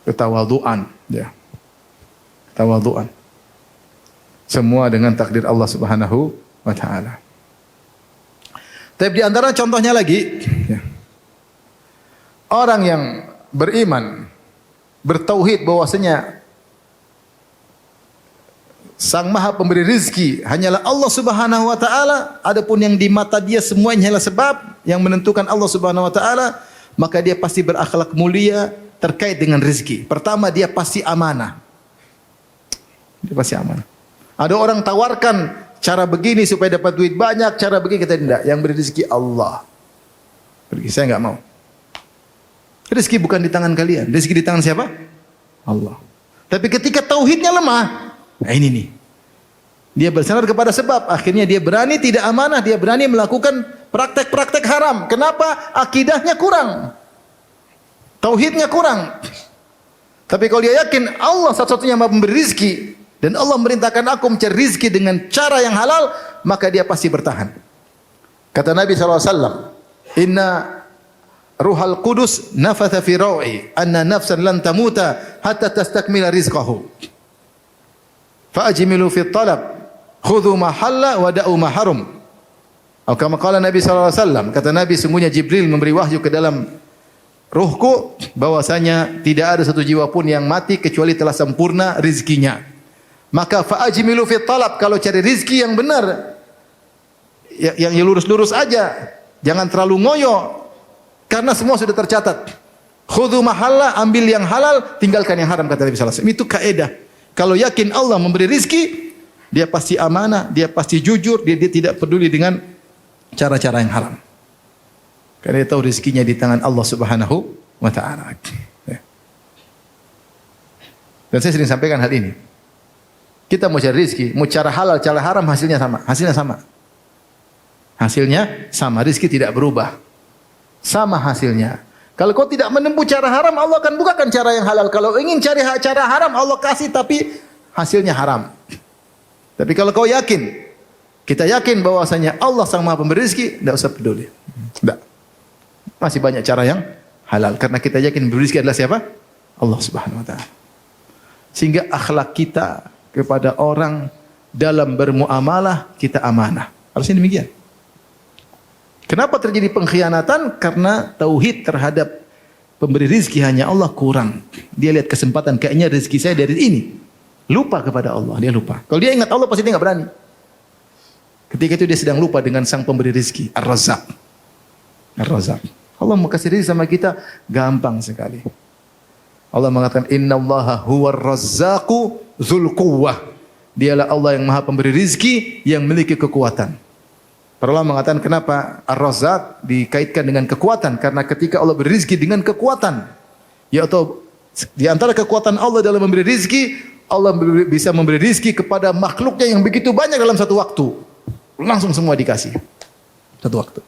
Ketawaduan, ya. Ketawaduan. Semua dengan takdir Allah Subhanahu wa taala. Tapi di antara contohnya lagi, ya, orang yang beriman, bertauhid bahwasanya Sang Maha Pemberi rizki hanyalah Allah Subhanahu wa taala, adapun yang di mata dia semuanya adalah sebab yang menentukan Allah Subhanahu wa taala, maka dia pasti berakhlak mulia terkait dengan rizki. Pertama, dia pasti amanah. Dia pasti amanah. Ada orang tawarkan cara begini supaya dapat duit banyak, cara begini, kita tidak. Yang beri rezeki Allah. Pergi, saya enggak mau. Rezeki bukan di tangan kalian. Rezeki di tangan siapa? Allah. Tapi ketika tauhidnya lemah, nah ini nih. Dia bersandar kepada sebab, akhirnya dia berani tidak amanah, dia berani melakukan praktek-praktek haram. Kenapa? Akidahnya kurang. Tauhidnya kurang. Tapi kalau dia yakin Allah satu-satunya yang memberi rezeki, dan Allah merintahkan aku mencari rizki dengan cara yang halal, maka dia pasti bertahan. Kata Nabi SAW, Inna ruhal qudus nafatha fi raw'i, anna nafsan lan tamuta hatta tastakmila rizqahu. Fa'ajmilu fi talab, khudhu ma halla wa da'u ma harum. Atau kama qala Nabi SAW, kata Nabi, sungguhnya Jibril memberi wahyu ke dalam ruhku, bahwasanya tidak ada satu jiwa pun yang mati kecuali telah sempurna rizkinya. Maka fa'ajmilu fi talab, kalau cari rizki yang benar, yang lurus-lurus aja. Jangan terlalu ngoyo. Karena semua sudah tercatat. Khudhu mahalla, ambil yang halal, tinggalkan yang haram, kata Nabi sallallahu alaihi wasallam. Itu kaidah. Kalau yakin Allah memberi rizki, dia pasti amanah, dia pasti jujur, dia tidak peduli dengan cara-cara yang haram. Karena dia tahu rizkinya di tangan Allah Subhanahu wa taala. Dan saya sering sampaikan hal ini. Kita mau cari rizki, mau cara halal, cara haram, hasilnya sama. Hasilnya sama. Hasilnya sama, rizki tidak berubah. Sama hasilnya. Kalau kau tidak menempuh cara haram, Allah akan bukakan cara yang halal. Kalau ingin cari cara haram, Allah kasih tapi hasilnya haram. Tapi kalau kau yakin, kita yakin bahwasanya Allah Sang Maha Pemberi rezeki, tidak usah peduli. Tidak. Masih banyak cara yang halal. Karena kita yakin pemberi rezeki adalah siapa? Allah Subhanahu Wa Taala. Sehingga akhlak kita kepada orang dalam bermuamalah kita amanah. Harusnya demikian. Kenapa terjadi pengkhianatan? Karena tauhid terhadap pemberi rizki hanya Allah kurang. Dia lihat kesempatan, kayaknya rizki saya dari ini. Lupa kepada Allah, dia lupa. Kalau dia ingat Allah pasti dia nggak berani. Ketika itu dia sedang lupa dengan sang pemberi rizki, Ar-Razzaq. Ar-Razzaq. Allah mau kasih rizki sama kita, gampang sekali. Allah mengatakan, Inna Allaha huwa razzaqu dzul quwwah. Dialah Allah yang maha pemberi rizki, yang memiliki kekuatan. Para ulama mengatakan kenapa Ar-Razzaq dikaitkan dengan kekuatan? Karena ketika Allah beri rizki dengan kekuatan, yaitu di antara kekuatan Allah dalam memberi rizki, Allah bisa memberi rizki kepada makhluknya yang begitu banyak dalam satu waktu. Langsung semua dikasih. Satu waktu.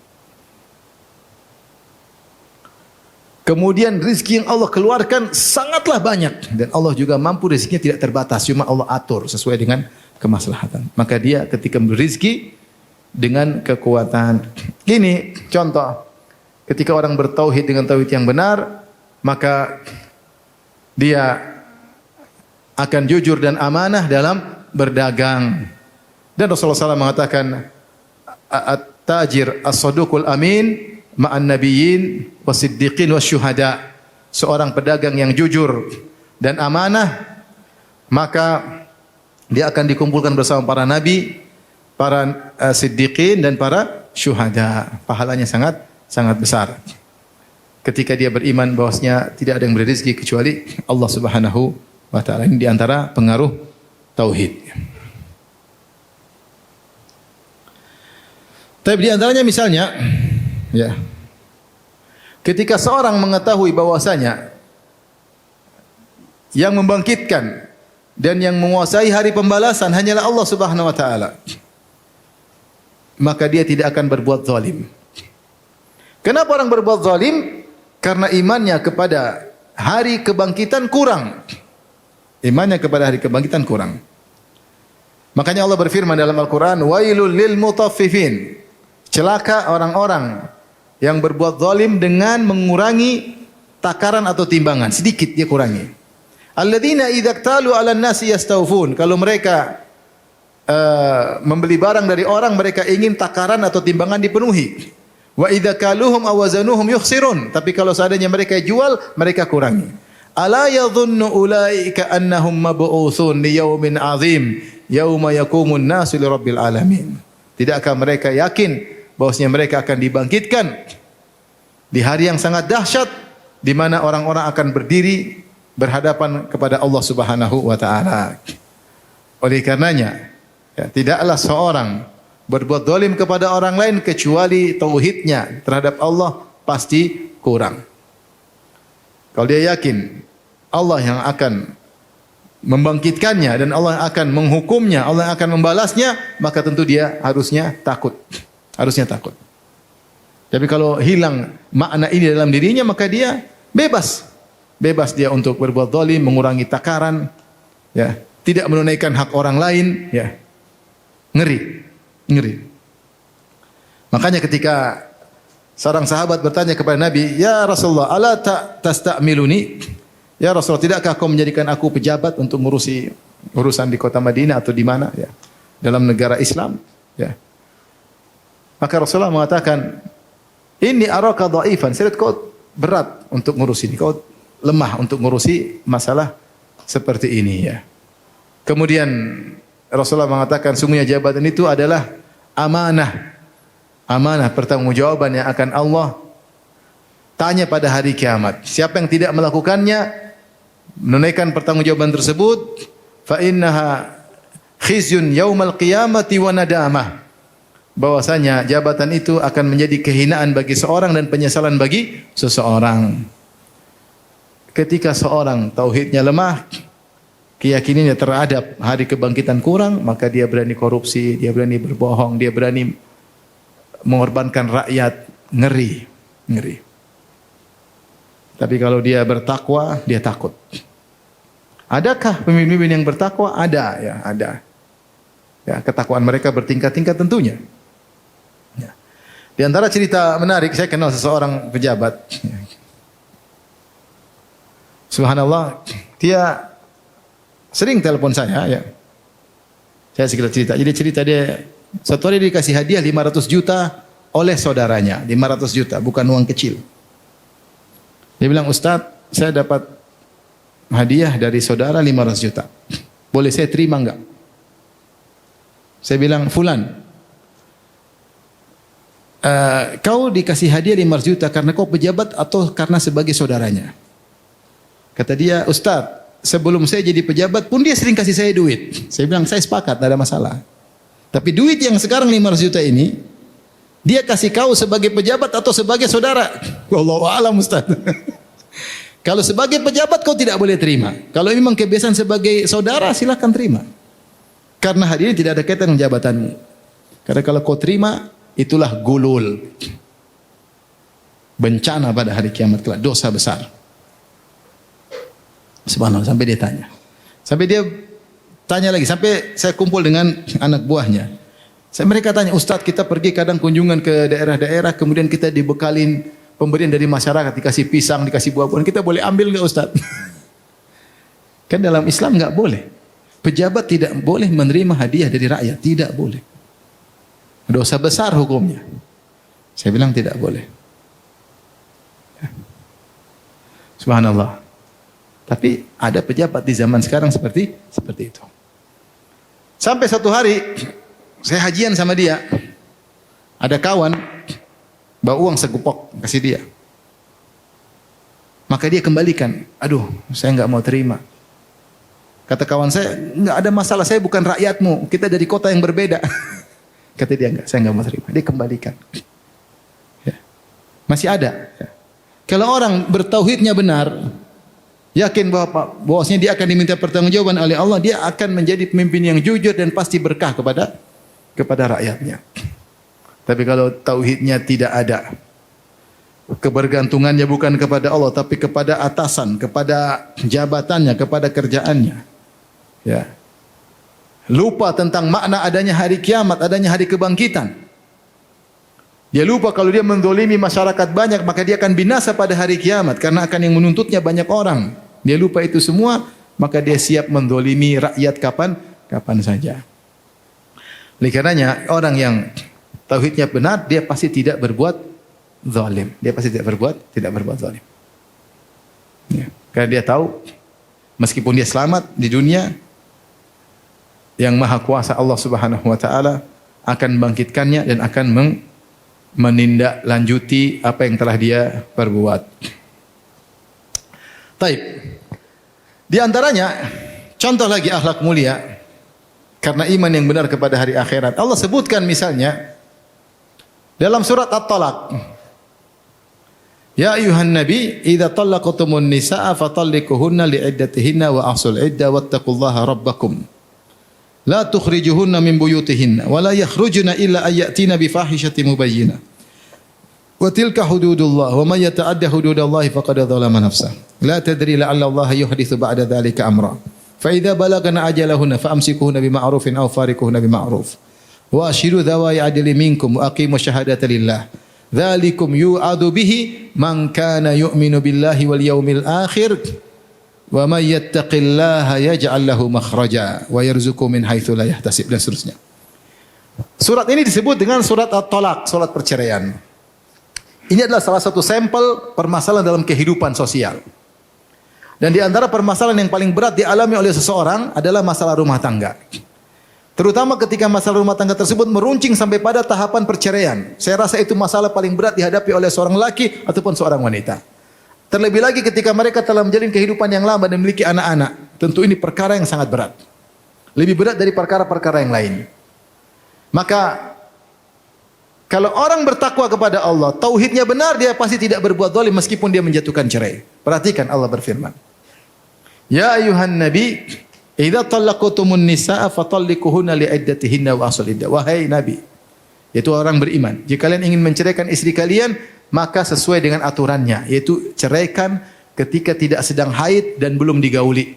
Kemudian rizki yang Allah keluarkan sangatlah banyak. Dan Allah juga mampu rizkinya tidak terbatas. Cuma Allah atur sesuai dengan kemaslahatan. Maka dia ketika memberi rizki dengan kekuatan. Gini contoh, ketika orang bertauhid dengan tauhid yang benar, maka dia akan jujur dan amanah dalam berdagang. Dan Rasulullah SAW mengatakan, at-tajir as-saduqul amin ma'an nabiyyin wasiddiqin wasyuhada. Seorang pedagang yang jujur dan amanah, maka dia akan dikumpulkan bersama para nabi, para siddiqin dan para syuhada. Pahalanya sangat besar. Ketika dia beriman bahwasanya tidak ada yang beri rezeki kecuali Allah Subhanahu wa taala. Ini di antara pengaruh tauhid. Tapi di antaranya misalnya, ya, ketika seorang mengetahui bahwasanya yang membangkitkan dan yang menguasai hari pembalasan hanyalah Allah Subhanahu wa taala, maka dia tidak akan berbuat zalim. Kenapa orang berbuat zalim? Karena imannya kepada hari kebangkitan kurang. Imannya kepada hari kebangkitan kurang. Makanya Allah berfirman dalam Al-Quran, Wailul lil mutaffifin. Celaka orang-orang yang berbuat zalim dengan mengurangi takaran atau timbangan. Sedikit dia kurangi. Alladzina idza iktalu 'alan nasi yastawfun. Kalau mereka membeli barang dari orang, mereka ingin takaran atau timbangan dipenuhi. Wa idza kaluhum aw wazanuhum yukhsirun. Tapi kalau seandainya mereka jual, mereka kurangi. Ala yadhunnu ulaika annahum mab'utsun li yaumin 'adzim yauma yaqumun nasu li rabbil alamin. Tidakkah mereka yakin bahwasanya mereka akan dibangkitkan di hari yang sangat dahsyat di mana orang-orang akan berdiri berhadapan kepada Allah Subhanahu wa taala. Oleh karenanya, ya, tidaklah seorang berbuat zalim kepada orang lain kecuali tauhidnya terhadap Allah pasti kurang. Kalau dia yakin Allah yang akan membangkitkannya dan Allah yang akan menghukumnya, Allah yang akan membalasnya, maka tentu dia harusnya takut. Harusnya takut. Tapi kalau hilang makna ini dalam dirinya, maka dia bebas. Bebas dia untuk berbuat zalim, mengurangi takaran, ya, tidak menunaikan hak orang lain, ya. Ngeri. Makanya ketika seorang sahabat bertanya kepada Nabi, "Ya Rasulullah, ala tasta'miluni?" Ya Rasulullah, tidakkah kau menjadikan aku pejabat untuk mengurusi urusan di kota Madinah atau di mana, ya, dalam negara Islam, ya. Maka Rasulullah mengatakan, "Inni araka dha'ifan." Saya lihat kau berat untuk ngurusi ini. Kau lemah untuk ngurusi masalah seperti ini, ya. Kemudian Rasulullah mengatakan, sungguhnya jabatan itu adalah amanah amanah, pertanggungjawaban yang akan Allah tanya pada hari kiamat. Siapa yang tidak melakukannya, menunaikan pertanggungjawaban tersebut, fa innaha khizyun yaumal qiyamati wa nadamah. Bahwasanya jabatan itu akan menjadi kehinaan bagi seorang dan penyesalan bagi seseorang. Ketika seorang tauhidnya lemah, keyakinannya terhadap hari kebangkitan kurang, maka dia berani korupsi, dia berani berbohong, dia berani mengorbankan rakyat. Ngeri, ngeri. Tapi kalau dia bertakwa, dia takut. Adakah pemimpin yang bertakwa? Ada, ya, ada. Ya, ketakwaan mereka bertingkat-tingkat tentunya. Ya. Di antara cerita menarik, saya kenal seseorang pejabat. Subhanallah, dia sering telepon saya, ya. Saya segera cerita. Jadi cerita dia, satu hari dia dikasih hadiah 500 juta oleh saudaranya. 500 juta, bukan uang kecil. Dia bilang, Ustadz, saya dapat hadiah dari saudara 500 juta. Boleh saya terima enggak? Saya bilang, Fulan, kau dikasih hadiah 500 juta karena kau pejabat atau karena sebagai saudaranya? Kata dia, Ustadz, sebelum saya jadi pejabat pun dia sering kasih saya duit. Saya bilang, saya sepakat, tidak ada masalah. Tapi duit yang sekarang 500 juta ini, dia kasih kau sebagai pejabat atau sebagai saudara? Wallahu a'lam, Ustadz. Kalau sebagai pejabat kau tidak boleh terima. Kalau memang kebiasaan sebagai saudara, silakan terima. Karena hadiah tidak ada kaitan dengan jabatanmu. Karena kalau kau terima, itulah gulul. Bencana pada hari kiamat kelak, dosa besar. Subhanallah, sampai dia tanya. Sampai dia tanya lagi, sampai saya kumpul dengan anak buahnya. Mereka tanya, Ustadz, kita pergi kadang kunjungan ke daerah-daerah, kemudian kita dibekalin pemberian dari masyarakat, dikasih pisang, dikasih buah-buahan, kita boleh ambil nggak Ustadz? Kan dalam Islam nggak boleh. Pejabat tidak boleh menerima hadiah dari rakyat, tidak boleh. Dosa besar hukumnya. Saya bilang tidak boleh. Subhanallah. Tapi ada pejabat di zaman sekarang seperti itu. Sampai satu hari saya hajian sama dia. Ada kawan bawa uang segupok kasih dia. Maka dia kembalikan. Aduh, saya enggak mau terima. Kata kawan saya, enggak ada masalah, saya bukan rakyatmu. Kita dari kota yang berbeda. Kata dia, enggak, saya enggak mau terima. Dia kembalikan. Ya. Masih ada. Ya. Kalau orang bertauhidnya benar, yakin bahwasanya dia akan diminta pertanggungjawaban oleh Allah, dia akan menjadi pemimpin yang jujur dan pasti berkah kepada rakyatnya. Tapi kalau tauhidnya tidak ada, kebergantungannya bukan kepada Allah tapi kepada atasan, kepada jabatannya, kepada kerjaannya. Ya. Lupa tentang makna adanya hari kiamat, adanya hari kebangkitan. Dia lupa kalau dia mendolimi masyarakat banyak, maka dia akan binasa pada hari kiamat karena akan yang menuntutnya banyak orang. Dia lupa itu semua, maka dia siap mendolimi rakyat kapan saja. Oleh karenanya orang yang tauhidnya benar, dia pasti tidak berbuat zalim. Dia pasti tidak berbuat zalim. Ya. Karena dia tahu meskipun dia selamat di dunia, yang maha kuasa Allah Subhanahu wa taala akan membangkitkannya dan akan menindaklanjuti apa yang telah dia perbuat. Taib. Di antaranya contoh lagi akhlak mulia karena iman yang benar kepada hari akhirat. Allah sebutkan misalnya dalam surat At-Talaq. Ya ayuhan nabi, idza talaqtumun nisaa fatalliquhunna li'iddatihinna wa ahsul iddah wattaqullaha rabbakum. La tukhrijuhunna min buyutihinna wa la yakhrujna illa ayatina bi fahishatin mubayyinah. Wa tilka hududullah wa may yata'adda hududallahi faqad dzalama nafsah. La tadri la'alla Allah yuhditsu ba'da dzalika amra. Fa idza balagna ajalahunna fa amsikuhunna bima'rufin aw fariquhunna bima'ruf. Wa ashiru dzawai adli minkum wa aqimu syahadata lillah. Dzalikum yu'adu bihi man kana yu'minu billahi wal yawmil akhir. Wa may yattaqillaha yaj'al lahu makhraja wa yarzuqhu min haitsu la yahtasib dan seterusnya. Surat ini disebut dengan surat At-Talaq, surat perceraian. Ini adalah salah satu sampel permasalahan dalam kehidupan sosial. Dan di antara permasalahan yang paling berat dialami oleh seseorang adalah masalah rumah tangga. Terutama ketika masalah rumah tangga tersebut meruncing sampai pada tahapan perceraian. Saya rasa itu masalah paling berat dihadapi oleh seorang laki ataupun seorang wanita. Terlebih lagi ketika mereka telah menjalin kehidupan yang lama dan memiliki anak-anak. Tentu ini perkara yang sangat berat. Lebih berat dari perkara-perkara yang lain. Maka kalau orang bertakwa kepada Allah, tauhidnya benar, dia pasti tidak berbuat zalim meskipun dia menjatuhkan cerai. Perhatikan Allah berfirman. Ya ayuhan nabi, idza talaqtumun nisaa fatalliquhunna li'iddatihinna wa asul iddah. Wahai nabi, yaitu orang beriman, jika kalian ingin menceraikan istri kalian, maka sesuai dengan aturannya, yaitu ceraikan ketika tidak sedang haid dan belum digauli.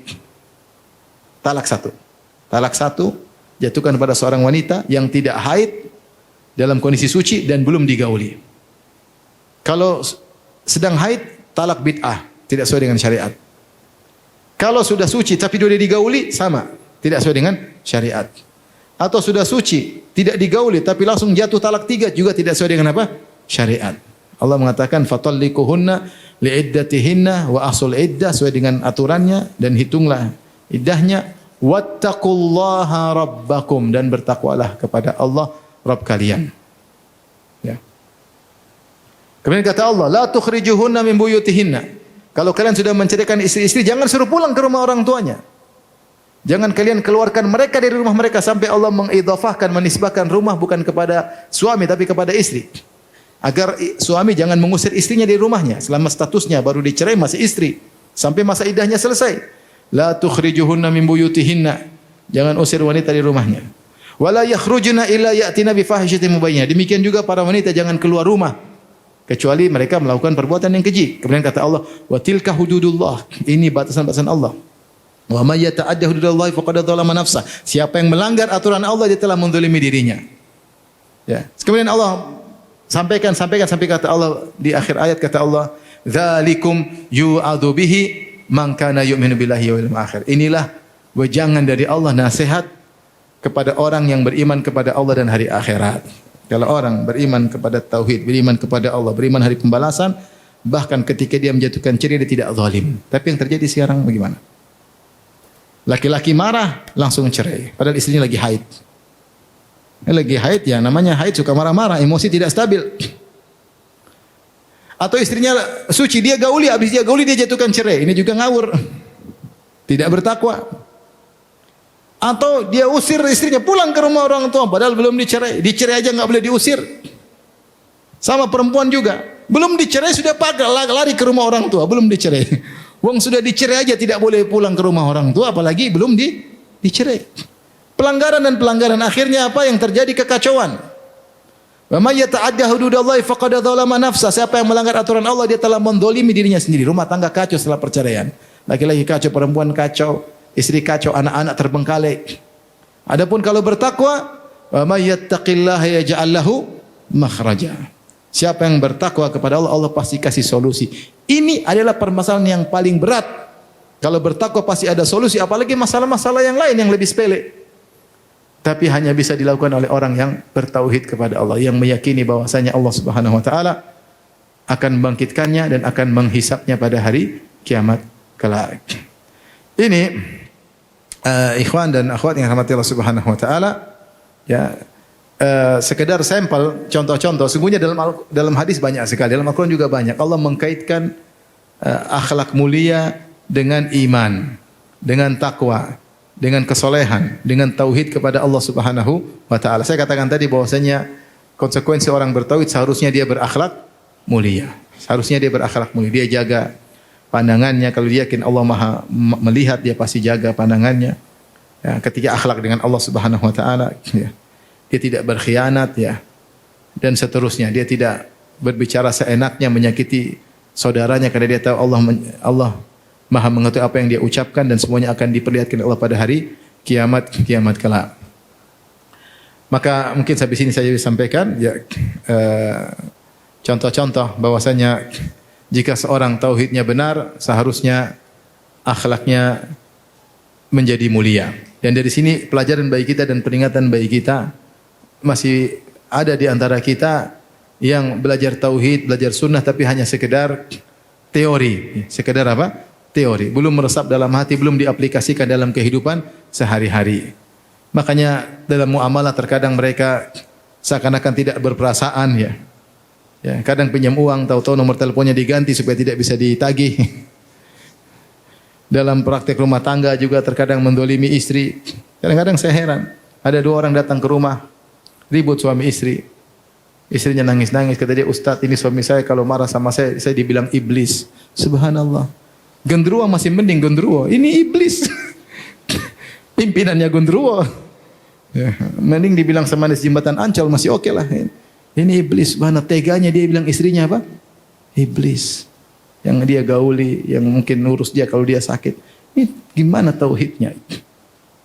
Talak satu. Talak satu jatuhkan pada seorang wanita yang tidak haid dalam kondisi suci dan belum digauli. Kalau sedang haid, talak bid'ah, tidak sesuai dengan syariat. Kalau sudah suci tapi sudah digauli, sama, tidak sesuai dengan syariat. Atau sudah suci, tidak digauli tapi langsung jatuh talak 3 juga tidak sesuai dengan apa? Syariat. Allah mengatakan fatalliquhunna li'iddatihinna wa asul iddah, sesuai dengan aturannya dan hitunglah iddahnya. Wattaqullaha rabbakum, dan bertakwalah kepada Allah Rabb kalian. Ya. Kemudian kata Allah, la tukhrijuhunna min buyutihinna. Kalau kalian sudah menceraikan istri-istri, jangan suruh pulang ke rumah orang tuanya. Jangan kalian keluarkan mereka dari rumah mereka sampai Allah mengidhafahkan, menisbahkan rumah bukan kepada suami tapi kepada istri. Agar suami jangan mengusir istrinya dari rumahnya selama statusnya baru dicerai masih istri sampai masa iddahnya selesai. La tukhrijuhunna min buyutihinna. Jangan usir wanita dari rumahnya. Wala yakhrujuna illa ya'tina bi fahishatin mubayyinah. Demikian juga para wanita jangan keluar rumah kecuali mereka melakukan perbuatan yang keji. Kemudian kata Allah, wa tilka hududullah. Ini batasan-batasan Allah. Wa may yata'adda hududallahi faqad dzalama nafsah. Siapa yang melanggar aturan Allah dia telah menzalimi dirinya. Ya. Kemudian Allah sampaikan sampai kata Allah di akhir ayat kata Allah, dzalikum yu'adzu bihi man kana yu'minu billahi wal yawmil akhir. Inilah wejangan dari Allah, nasihat kepada orang yang beriman kepada Allah dan hari akhirat. Kalau orang beriman kepada tauhid, beriman kepada Allah, beriman hari pembalasan, bahkan ketika dia menjatuhkan cerai dia tidak zalim. Tapi yang terjadi sekarang bagaimana? Laki-laki marah langsung cerai, padahal istrinya lagi haid. Lagi haid ya, namanya haid suka marah-marah, emosi tidak stabil. Atau istrinya suci, dia gauli, habis dia gauli dia jatuhkan cerai. Ini juga ngawur. Tidak bertakwa. Atau dia usir istrinya pulang ke rumah orang tua padahal belum dicerai. Dicerai aja enggak boleh diusir. Sama perempuan juga. Belum dicerai sudah lari ke rumah orang tua, belum dicerai. Wong sudah dicerai aja tidak boleh pulang ke rumah orang tua apalagi belum dicerai. Pelanggaran dan pelanggaran akhirnya apa yang terjadi? Kekacauan. Wa may yata'adda hududallahi faqad dzalama nafsa. Siapa yang melanggar aturan Allah dia telah mendolimi dirinya sendiri. Rumah tangga kacau setelah perceraian. Laki-laki kacau, perempuan kacau, istri kacau, anak-anak terbengkalai. Adapun kalau bertakwa, wa may yattaqillaha yaj'al lahu makhraja. Siapa yang bertakwa kepada Allah, Allah pasti kasih solusi. Ini adalah permasalahan yang paling berat. Kalau bertakwa pasti ada solusi, apalagi masalah-masalah yang lain yang lebih sepele. Tapi hanya bisa dilakukan oleh orang yang bertauhid kepada Allah, yang meyakini bahwasanya Allah Subhanahu wa taala akan membangkitkannya dan akan menghisapnya pada hari kiamat kelak. Ini ikhwan dan akhwat yang rahmati Allah Subhanahu wa taala, ya, sekedar sampel contoh-contoh. Sungguhnya dalam hadis banyak sekali, dalam Al-Qur'an juga banyak. Allah mengkaitkan akhlak mulia dengan iman, dengan takwa, dengan kesolehan, dengan tauhid kepada Allah Subhanahu wa taala. Saya katakan tadi bahwasanya konsekuensi orang bertauhid seharusnya dia berakhlak mulia. Seharusnya dia berakhlak mulia. Dia jaga pandangannya, kalau dia yakin Allah Maha melihat, dia pasti jaga pandangannya. Ya, ketika akhlak dengan Allah Subhanahu wa taala, ya, dia tidak berkhianat, ya. Dan seterusnya, dia tidak berbicara seenaknya menyakiti saudaranya karena dia tahu Allah Maha mengetahui apa yang dia ucapkan dan semuanya akan diperlihatkan Allah pada hari kiamat kelak. Maka mungkin sampai sini saya sampaikan, ya, contoh-contoh bahwasanya jika seorang tauhidnya benar, seharusnya akhlaknya menjadi mulia. Dan dari sini pelajaran bagi kita dan peringatan bagi kita, masih ada di antara kita yang belajar tauhid, belajar sunnah tapi hanya sekedar teori. Sekedar apa? Teori. Belum meresap dalam hati, belum diaplikasikan dalam kehidupan sehari-hari. Makanya dalam muamalah terkadang mereka seakan-akan tidak berperasaan ya. Ya, kadang pinjam uang tahu-tahu nomor teleponnya diganti supaya tidak bisa ditagih. Dalam praktek rumah tangga juga terkadang mendolimi istri. Kadang-kadang saya heran, ada 2 orang datang ke rumah ribut suami istri. Istrinya nangis-nangis, kata dia, "Ustaz, ini suami saya kalau marah sama saya dibilang iblis." Subhanallah. Genderuwo masih mending genderuwo. Ini iblis. Pimpinannya genderuwo. Ya, mending dibilang semanis jembatan Ancol masih oke lah. Ini iblis. Mana teganya dia bilang istrinya apa? Iblis. Yang dia gauli, yang mungkin ngurus dia kalau dia sakit. Ini gimana tauhidnya?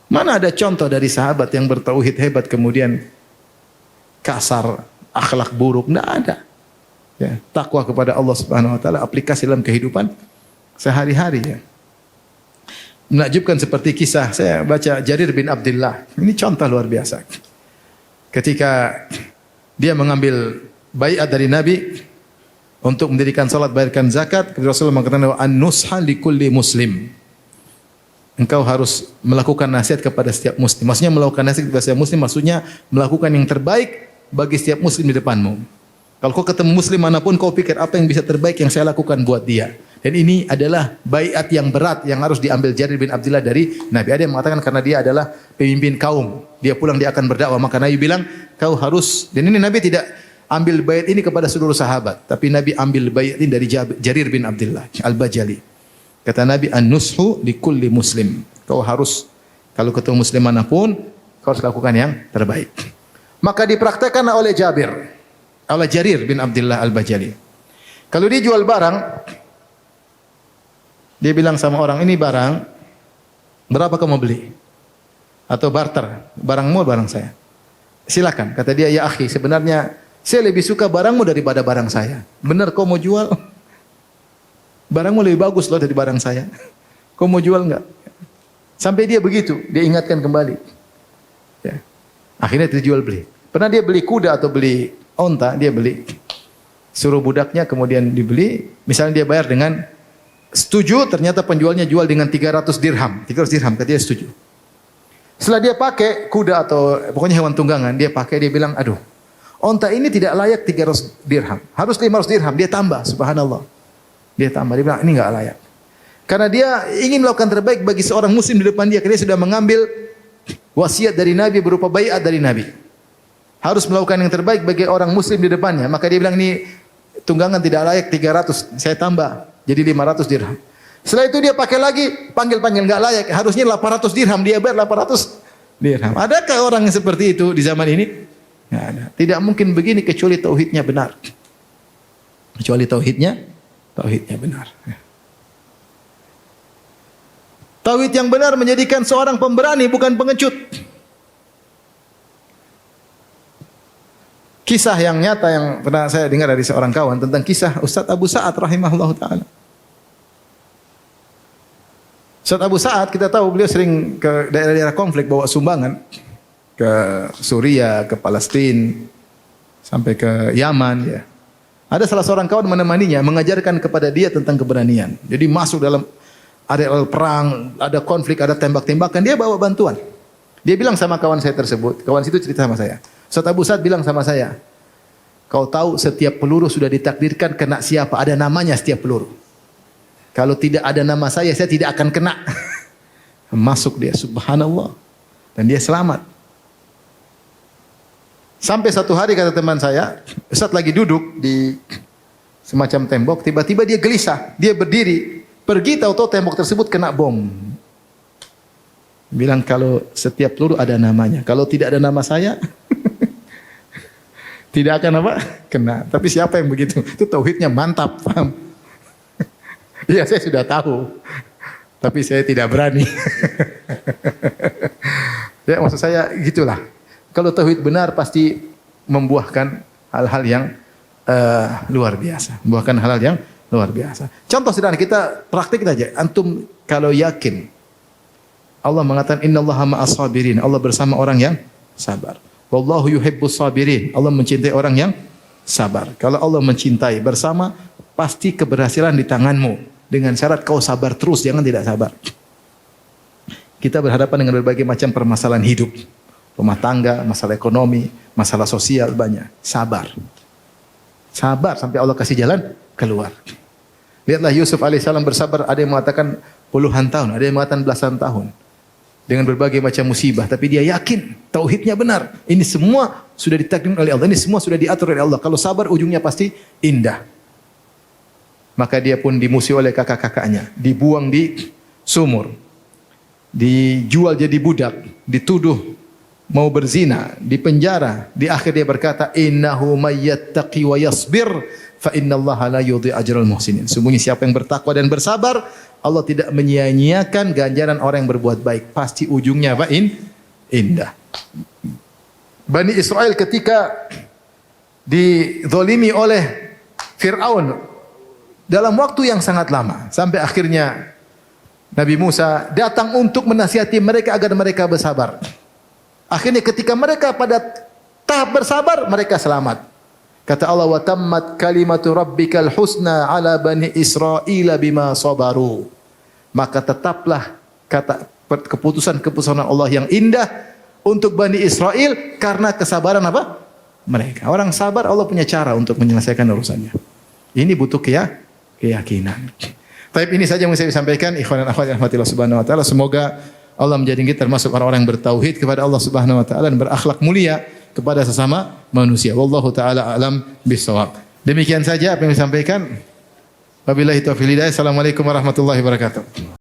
Mana ada contoh dari sahabat yang bertauhid hebat kemudian kasar, akhlak buruk? Tidak ada. Ya, takwa kepada Allah Subhanahu Wa Taala aplikasi dalam kehidupan sehari-hari. Ya. Menakjubkan seperti kisah saya baca Jarir bin Abdullah. Ini contoh luar biasa. Ketika dia mengambil baiat dari Nabi untuk mendirikan salat, bayarkan zakat, Rasulullah mengatakan an-nusha likulli muslim. Engkau harus melakukan nasihat kepada setiap muslim. Maksudnya melakukan nasihat kepada setiap muslim maksudnya melakukan yang terbaik bagi setiap muslim di depanmu. Kalau kau ketemu muslim manapun kau pikir apa yang bisa terbaik yang saya lakukan buat dia. Dan ini adalah baiat yang berat yang harus diambil Jarir bin Abdullah dari Nabi. Ada yang mengatakan karena dia adalah pemimpin kaum. Dia pulang dia akan berdakwah. Maka Nabi bilang kau harus. Dan ini Nabi tidak ambil baiat ini kepada seluruh sahabat. Tapi Nabi ambil baiat ini dari Jarir bin Abdullah Al-Bajali. Kata Nabi an-nushu likulli muslim. Kau harus kalau ketemu muslim manapun kau harus lakukan yang terbaik. Maka dipraktekkan oleh Jarir bin Abdullah Al-Bajali. Kalau dia jual barang, dia bilang sama orang, ini barang, berapa kamu beli? Atau barter, barangmu barang saya. Silakan, kata dia, ya akhi, sebenarnya saya lebih suka barangmu daripada barang saya. Benar kau mau jual? Barangmu lebih bagus loh dari barang saya. Kau mau jual enggak? Sampai dia begitu, dia ingatkan kembali. Ya. Akhirnya dijual beli. Pernah dia beli kuda atau beli onta, dia beli. Suruh budaknya kemudian dibeli, misalnya dia bayar dengan setuju, ternyata penjualnya jual dengan 300 dirham. 300 dirham, kata dia setuju. Setelah dia pakai kuda atau pokoknya hewan tunggangan, dia pakai, dia bilang, aduh, onta ini tidak layak 300 dirham. Harus 500 dirham, dia tambah, subhanallah. Dia tambah, dia bilang, ini enggak layak. Karena dia ingin melakukan terbaik bagi seorang muslim di depan dia. Karena dia sudah mengambil wasiat dari Nabi berupa baiat dari Nabi. Harus melakukan yang terbaik bagi orang muslim di depannya. Maka dia bilang, ini tunggangan tidak layak 300, saya tambah. Jadi 500 dirham. Setelah itu dia pakai lagi, panggil-panggil enggak layak. Harusnya 800 dirham, dia bayar 800 dirham. Adakah orang yang seperti itu di zaman ini? Enggak ada. Tidak mungkin begini kecuali tauhidnya benar. Kecuali tauhidnya benar. Tauhid yang benar menjadikan seorang pemberani bukan pengecut. Kisah yang nyata yang pernah saya dengar dari seorang kawan tentang kisah Ustaz Abu Sa'ad rahimahullah ta'ala. Ustaz Abu Sa'ad kita tahu beliau sering ke daerah-daerah konflik bawa sumbangan ke Suriah, ke Palestina, sampai ke Yaman ya. Ada salah seorang kawan menemaninya mengajarkan kepada dia tentang keberanian. Jadi masuk dalam area perang, ada konflik, ada tembak-tembakan, dia bawa bantuan. Dia bilang sama kawan saya tersebut, kawan situ cerita sama saya. Ustaz Abu Sa'ad bilang sama saya, kau tahu setiap peluru sudah ditakdirkan kena siapa, ada namanya setiap peluru. Kalau tidak ada nama saya tidak akan kena. Masuk dia, subhanallah. Dan dia selamat. Sampai satu hari kata teman saya, Ustaz lagi duduk di semacam tembok, tiba-tiba dia gelisah, dia berdiri, pergi tahu-tahu tembok tersebut kena bom. Bilang kalau setiap peluru ada namanya, kalau tidak ada nama saya, tidak akan apa? Kena. Tapi siapa yang begitu? Itu tauhidnya mantap, paham? Iya, saya sudah tahu. Tapi saya tidak berani. Ya, maksud saya gitulah. Kalau tauhid benar pasti membuahkan hal-hal yang luar biasa. Membuahkan hal-hal yang luar biasa. Contoh sederhana kita praktik aja. Antum kalau yakin Allah mengatakan innallaha ma'as sabirin. Allah bersama orang yang sabar. Wallahu yuhibbus sabirin. Allah mencintai orang yang sabar. Kalau Allah mencintai bersama, pasti keberhasilan di tanganmu. Dengan syarat kau sabar terus, jangan tidak sabar. Kita berhadapan dengan berbagai macam permasalahan hidup. rumah tangga, masalah ekonomi, masalah sosial banyak. Sabar. Sabar sampai Allah kasih jalan keluar. Lihatlah Yusuf alaihissalam bersabar, ada yang mengatakan puluhan tahun, ada yang mengatakan belasan tahun. Dengan berbagai macam musibah, tapi dia yakin tauhidnya benar. Ini semua sudah ditakdirkan oleh Allah, ini semua sudah diatur oleh Allah. Kalau sabar ujungnya pasti indah. Maka dia pun dimusuhi oleh kakak-kakaknya, dibuang di sumur, dijual jadi budak, dituduh mau berzina, dipenjara. Di akhir dia berkata, innahu mayyattaqi wa yasbir fa innallaha la yudhi ajral muhsinin. Sungguhnya siapa yang bertakwa dan bersabar, Allah tidak menyia-nyiakan ganjaran orang yang berbuat baik. Pasti ujungnya apa? Indah. Bani Israel ketika dizalimi oleh Fir'aun dalam waktu yang sangat lama, sampai akhirnya Nabi Musa datang untuk menasihati mereka agar mereka bersabar. Akhirnya ketika mereka pada tahap bersabar, mereka selamat. Kata Allah, wa tammat kalimatu rabbikal husna ala bani Israila bima sabaru. Maka tetaplah kata keputusan Allah yang indah untuk Bani Israel karena kesabaran apa? Mereka. Orang sabar, Allah punya cara untuk menyelesaikan urusannya. Ini butuh keyakinan. Tapi ini saja yang saya sampaikan, ikhwan dan akhwat rahmatillah subhanahu wa ta'ala. Semoga Allah menjadikan kita termasuk orang-orang yang bertauhid kepada Allah subhanahu wa ta'ala dan berakhlak mulia kepada sesama manusia. Wallahu ta'ala alam bisawab. Demikian saja apa yang saya sampaikan. Wabillahi taufiq hidayah. Assalamualaikum warahmatullahi wabarakatuh.